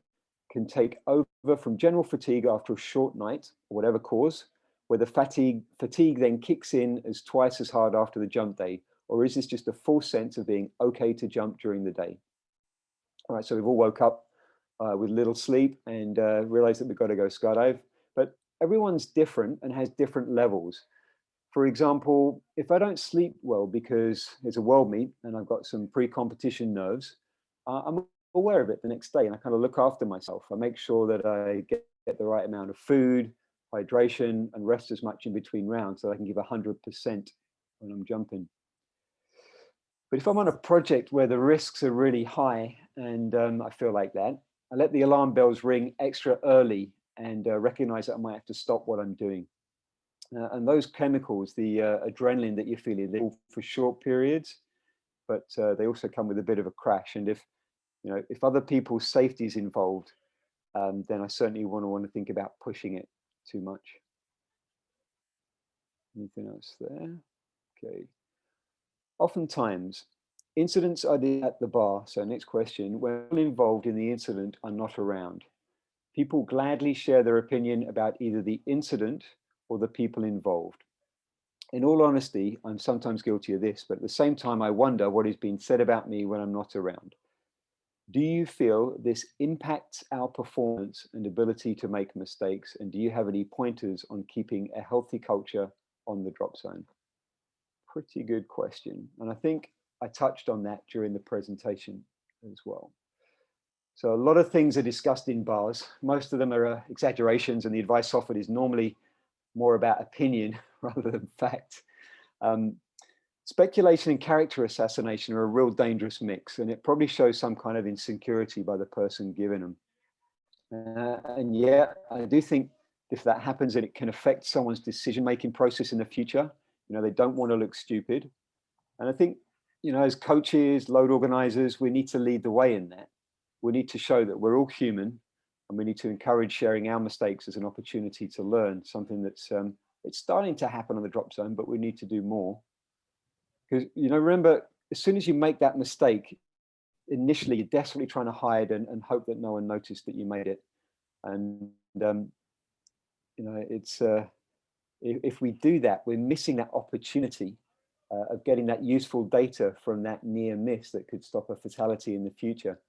can take over from general fatigue after a short night, or whatever cause, where the fatigue then kicks in as twice as hard after the jump day? Or is this just a false sense of being okay to jump during the day? All right, so we've all woke up with little sleep and realized that we've got to go skydive, but everyone's different and has different levels. For example, if I don't sleep well because there's a world meet and I've got some pre-competition nerves, I'm aware of it the next day and I kind of look after myself. I make sure that I get the right amount of food, hydration, and rest as much in between rounds so I can give 100% when I'm jumping. But if I'm on a project where the risks are really high and I feel like that, I let the alarm bells ring extra early and recognize that I might have to stop what I'm doing. And those chemicals, the adrenaline that you're feeling, they're all for short periods, but they also come with a bit of a crash. And if other people's safety is involved, then I certainly want to think about pushing it too much. Anything else there? Okay. Oftentimes, incidents are at the bar. So next question, when people involved in the incident are not around, people gladly share their opinion about either the incident or the people involved. In all honesty, I'm sometimes guilty of this, but at the same time, I wonder what is being said about me when I'm not around. Do you feel this impacts our performance and ability to make mistakes? And do you have any pointers on keeping a healthy culture on the drop zone? Pretty good question. And I think I touched on that during the presentation as well. So a lot of things are discussed in bars. Most of them are exaggerations, and the advice offered is normally more about opinion rather than fact. Speculation and character assassination are a real dangerous mix, and it probably shows some kind of insecurity by the person giving them. And yeah, I do think if that happens, it can affect someone's decision-making process in the future. They don't want to look stupid. And I think, as coaches, load organizers, we need to lead the way in that. We need to show that we're all human, and we need to encourage sharing our mistakes as an opportunity to learn, something that's it's starting to happen on the drop zone, but we need to do more. Because, remember, as soon as you make that mistake, initially you're desperately trying to hide and hope that no one noticed that you made it. And, it's if we do that, we're missing that opportunity of getting that useful data from that near miss that could stop a fatality in the future.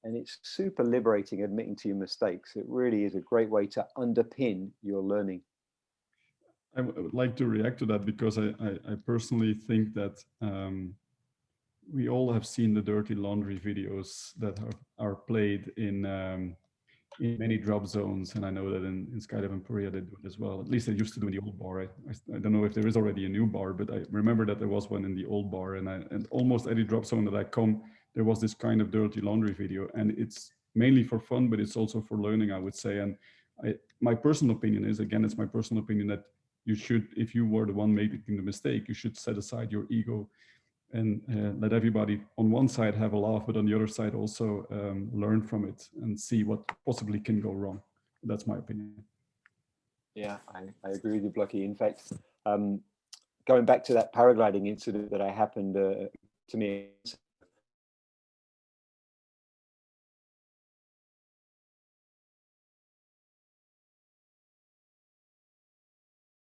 And it's super liberating admitting to your mistakes. It really is a great way to underpin your learning. I would like to react to that because I personally think that we all have seen the dirty laundry videos that are played in many drop zones, and I know that in Skydive and Korea they do it as well. At least they used to do in the old bar. I don't know if there is already a new bar, but I remember that there was one in the old bar, and almost any drop zone that I come, there was this kind of dirty laundry video, and it's mainly for fun, but it's also for learning, I would say. And my personal opinion is, again, it's my personal opinion that you should, if you were the one making the mistake, you should set aside your ego and let everybody on one side have a laugh, but on the other side also learn from it and see what possibly can go wrong. That's my opinion. Yeah, I agree with you, Blocky. In fact, going back to that paragliding incident that happened a to me.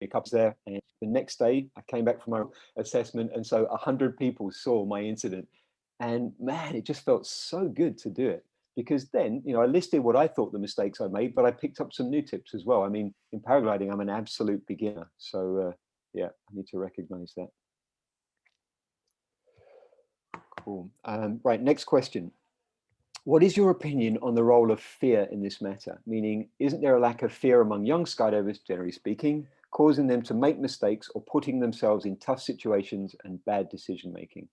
A couple there, and the next day I came back from my assessment, and so 100 people saw my incident, and man, it just felt so good to do it, because then, you know, I listed what I thought the mistakes I made, but I picked up some new tips as well. I mean, in paragliding, I'm an absolute beginner, so yeah, I need to recognize that. Cool. Right, next question. What is your opinion on the role of fear in this matter? Meaning, isn't there a lack of fear among young skydivers, generally speaking, causing them to make mistakes or putting themselves in tough situations and bad decision making?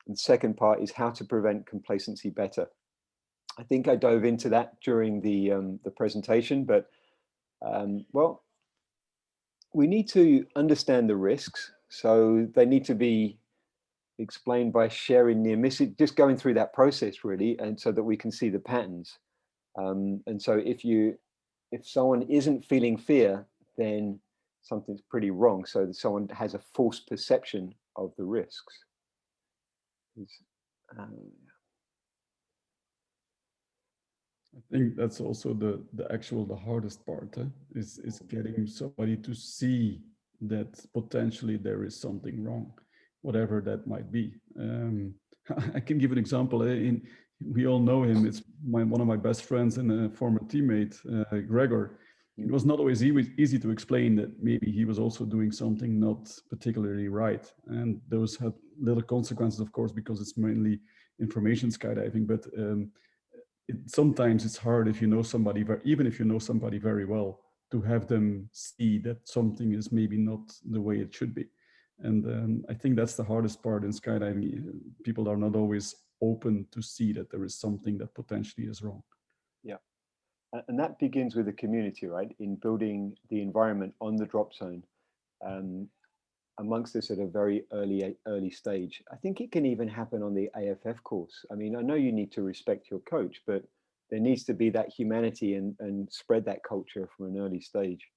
And the second part is how to prevent complacency better. I think I dove into that during the presentation, but well, we need to understand the risks. So they need to be explained by sharing near misses, just going through that process really, and so that we can see the patterns. And so if someone isn't feeling fear, then something's pretty wrong. So that someone has a false perception of the risks. I think that's also the hardest part, is getting somebody to see that potentially there is something wrong, whatever that might be. I can give an example. We all know him. It's one of my best friends and a former teammate, Gregor. It was not always easy to explain that maybe he was also doing something not particularly right. And those had little consequences, of course, because it's mainly information skydiving. But sometimes it's hard if you know somebody, even if you know somebody very well, to have them see that something is maybe not the way it should be. And I think that's the hardest part in skydiving. People are not always open to see that there is something that potentially is wrong. Yeah. And that begins with the community, right? In building the environment on the drop zone, amongst this at a very early stage. I think it can even happen on the AFF course. I mean, I know you need to respect your coach, but there needs to be that humanity and spread that culture from an early stage.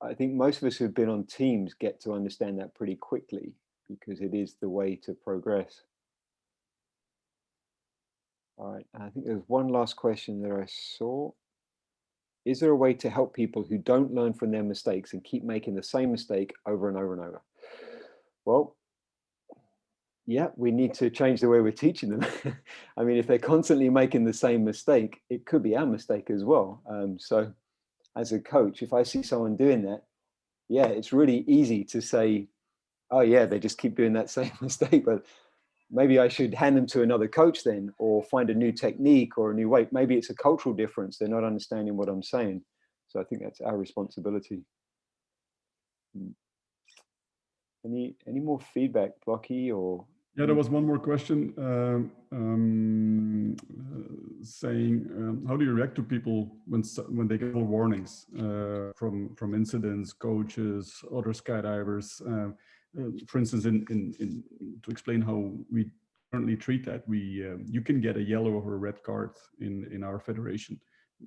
I think most of us who've been on teams get to understand that pretty quickly, because it is the way to progress. All right, I think there's one last question that I saw. Is there a way to help people who don't learn from their mistakes and keep making the same mistake over and over and over? Well, yeah, we need to change the way we're teaching them. I mean, if they're constantly making the same mistake, it could be our mistake as well. So as a coach, if I see someone doing that, yeah, it's really easy to say, oh yeah, they just keep doing that same mistake, but maybe I should hand them to another coach then, or find a new technique or a new way. Maybe it's a cultural difference. They're not understanding what I'm saying. So I think that's our responsibility. Any more feedback, Blocky, or? Yeah, there was one more question saying, how do you react to people when they get warnings from incidents, coaches, other skydivers? For instance, to explain how we currently treat that, you can get a yellow or a red card in our federation.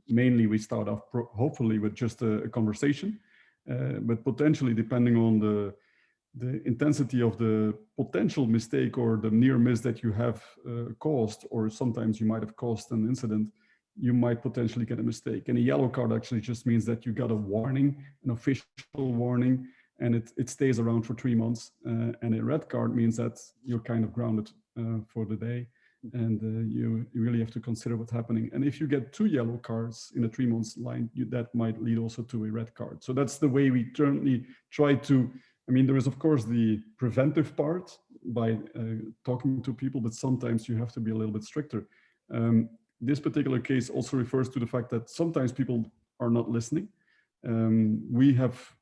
Mainly, we start off hopefully with just a conversation, but potentially depending on the intensity of the potential mistake or the near miss that you have caused, or sometimes you might have caused an incident, you might potentially get a mistake. And a yellow card actually just means that you got a warning, an official warning, and it stays around for 3 months. And a red card means that you're kind of grounded for the day, and you really have to consider what's happening. And if you get 2 yellow cards in a 3 months line, that might lead also to a red card. So that's the way we currently try to. I mean, there is, of course, the preventive part by talking to people, but sometimes you have to be a little bit stricter. This particular case also refers to the fact that sometimes people are not listening. We have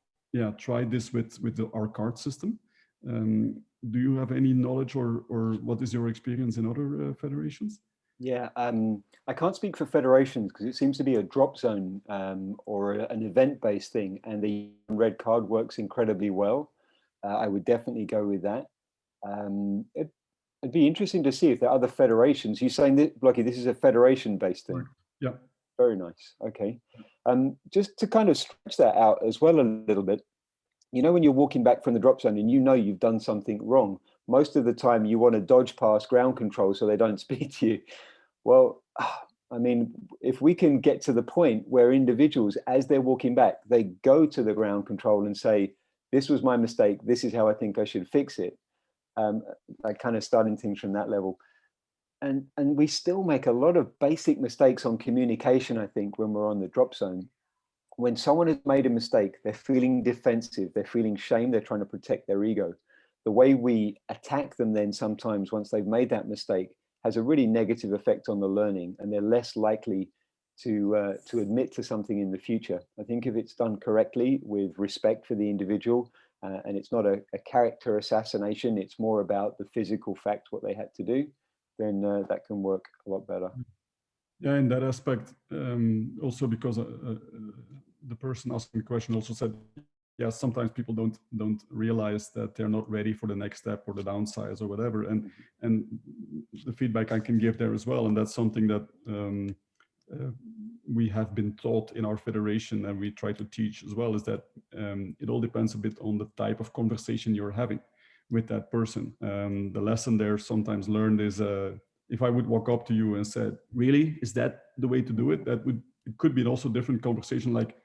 tried this with our card system. Do you have any knowledge or what is your experience in other federations? Yeah, I can't speak for federations because it seems to be a drop zone or an event-based thing, and the red card works incredibly well. I would definitely go with that. It'd be interesting to see if there are other federations. You're saying that, Blocky, this is a federation-based thing? Yeah. Very nice. Okay. Just to kind of stretch that out as well a little bit, you know, when you're walking back from the drop zone and you know you've done something wrong, most of the time you want to dodge past ground control so they don't speak to you. Well, I mean, if we can get to the point where individuals, as they're walking back, they go to the ground control and say, this was my mistake, this is how I think I should fix it. Like kind of starting things from that level. And we still make a lot of basic mistakes on communication, I think, when we're on the drop zone. When someone has made a mistake, they're feeling defensive, they're feeling shame, they're trying to protect their ego. The way we attack them then sometimes once they've made that mistake has a really negative effect on the learning, and they're less likely to admit to something in the future. I think if it's done correctly with respect for the individual, and it's not a character assassination, it's more about the physical fact, what they had to do, then that can work a lot better. Yeah, in that aspect, also because the person asking the question also said, yeah, sometimes people don't realize that they're not ready for the next step or the downsize or whatever, and the feedback I can give there as well, and that's something that we have been taught in our federation, and we try to teach as well, is that it all depends a bit on the type of conversation you're having with that person. The lesson there sometimes learned is, if I would walk up to you and said, really, is that the way to do it? It could be also different conversation, like,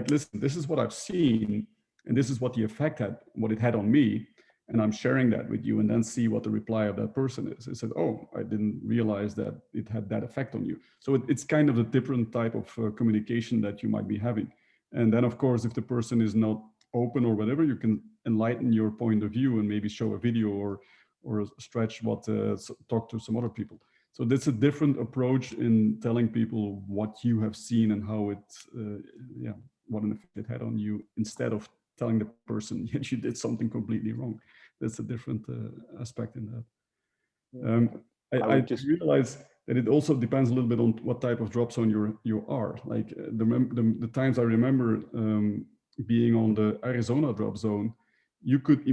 listen, this is what I've seen, and this is what the effect had, what it had on me, and I'm sharing that with you, and then see what the reply of that person is. It said, oh, I didn't realize that it had that effect on you. So it's kind of a different type of communication that you might be having. And then, of course, if the person is not open or whatever, you can enlighten your point of view and maybe show a video or stretch what, talk to some other people. So that's a different approach in telling people what you have seen and how it, what an effect it had on you, instead of telling the person that you did something completely wrong. That's a different aspect in that. I just realize that it also depends a little bit on what type of drop zone you are. Like the times I remember being on the Arizona drop zone, you could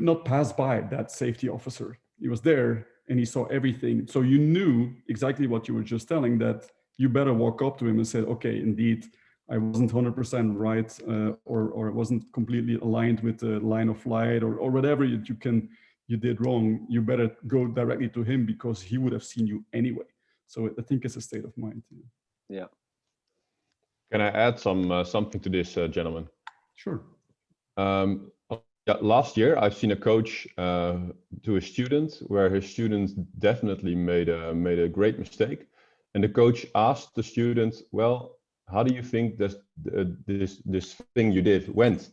not pass by that safety officer. He was there and he saw everything. So you knew exactly what you were just telling, that you better walk up to him and say, okay, indeed, I wasn't 100% right, or it wasn't completely aligned with the line of flight, or whatever you did wrong. You better go directly to him, because he would have seen you anyway. So I think it's a state of mind. Yeah. Can I add something to this, gentlemen? Sure. Last year, I've seen a coach to a student where his student definitely made a great mistake, and the coach asked the student, "Well, how do you think this thing you did went?"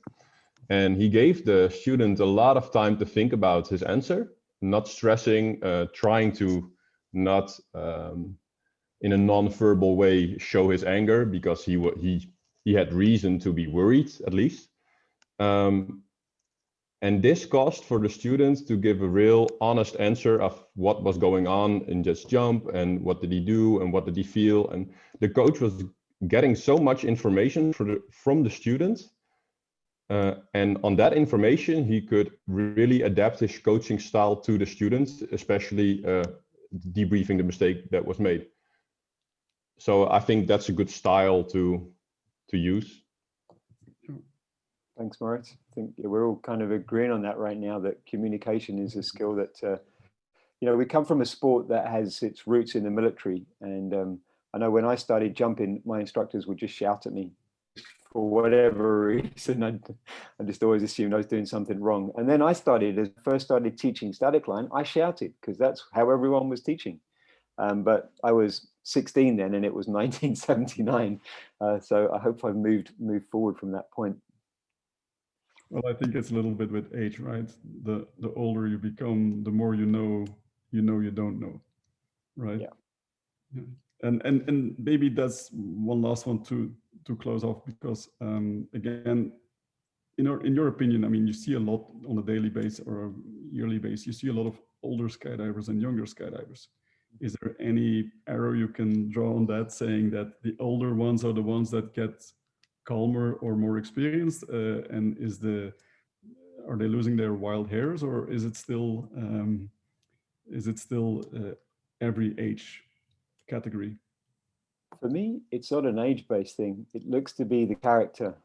And he gave the student a lot of time to think about his answer, not stressing, trying to not in a non-verbal way show his anger, because he had reason to be worried, at least. And this caused for the students to give a real honest answer of what was going on in this jump, and what did he do, and what did he feel. And the coach was getting so much information from the students. And on that information, he could really adapt his coaching style to the students, especially debriefing the mistake that was made. So I think that's a good style to use. Thanks, Moritz. I think we're all kind of agreeing on that right now, that communication is a skill that, we come from a sport that has its roots in the military. And I know when I started jumping, my instructors would just shout at me for whatever reason. I just always assumed I was doing something wrong. And then as I first started teaching static line, I shouted, because that's how everyone was teaching. But I was 16 then, and it was 1979. So I hope I've moved forward from that point. Well, I think it's a little bit with age, right? The older you become, the more you know you don't know, right? Yeah. And maybe that's one last one to close off, because again, in your opinion, I mean, you see a lot on a daily basis or a yearly basis. You see a lot of older skydivers and younger skydivers. Is there any arrow you can draw on that, saying that the older ones are the ones that get calmer or more experienced, and are they losing their wild hairs, or is it still every age category? For me, it's not an age-based thing. It looks to be the character.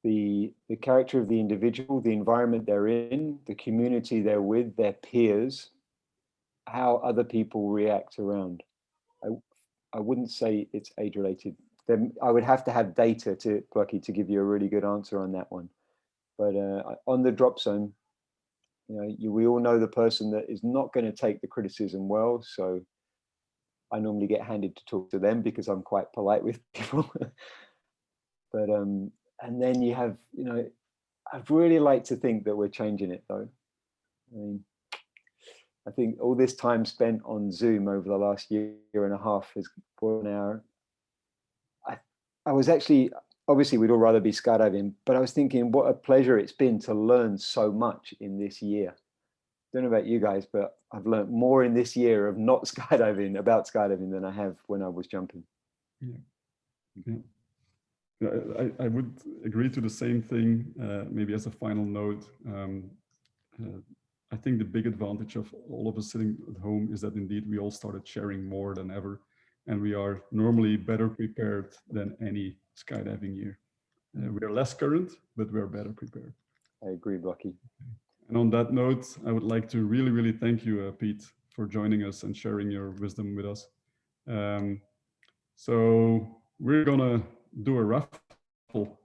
the character of the individual, the environment they're in, the community they're with, their peers, how other people react around. I wouldn't say it's age related. Then I would have to have data to Plucky to give you a really good answer on that one. But on the drop zone, you know, we all know the person that is not going to take the criticism well. So I normally get handed to talk to them because I'm quite polite with people. But and then you have, you know, I'd really like to think that we're changing it though. I mean, I think all this time spent on Zoom over the last year and a half has brought an hour. I was actually, obviously we'd all rather be skydiving, but I was thinking what a pleasure it's been to learn so much in this year. Don't know about you guys, but I've learned more in this year of not skydiving, about skydiving, than I have when I was jumping. Yeah. I would agree to the same thing. Maybe as a final note, I think the big advantage of all of us sitting at home is that indeed we all started sharing more than ever, and we are normally better prepared than any skydiving year. We are less current, but we are better prepared. I agree, Blocky. And on that note, I would like to really thank you, Pete, for joining us and sharing your wisdom with us. So we're gonna do a raffle.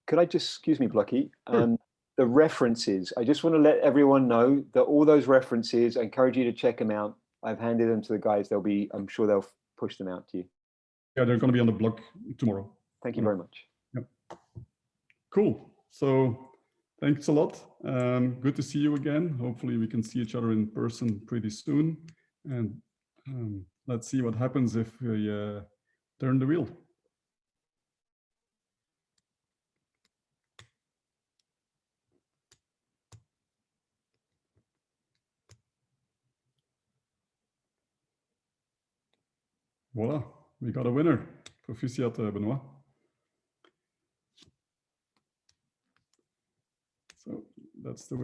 Could I just, excuse me, Blocky? Sure. The references, I just want to let everyone know that all those references, I encourage you to check them out. I've handed them to the guys. They'll be, I'm sure they'll push them out to you. Yeah, they're going to be on the blog tomorrow. Thank you very much. Yep. Cool. So thanks a lot. Good to see you again. Hopefully we can see each other in person pretty soon. And let's see what happens if we turn the wheel. Voila, we got a winner. Proficiat, Benoit. So that's the way.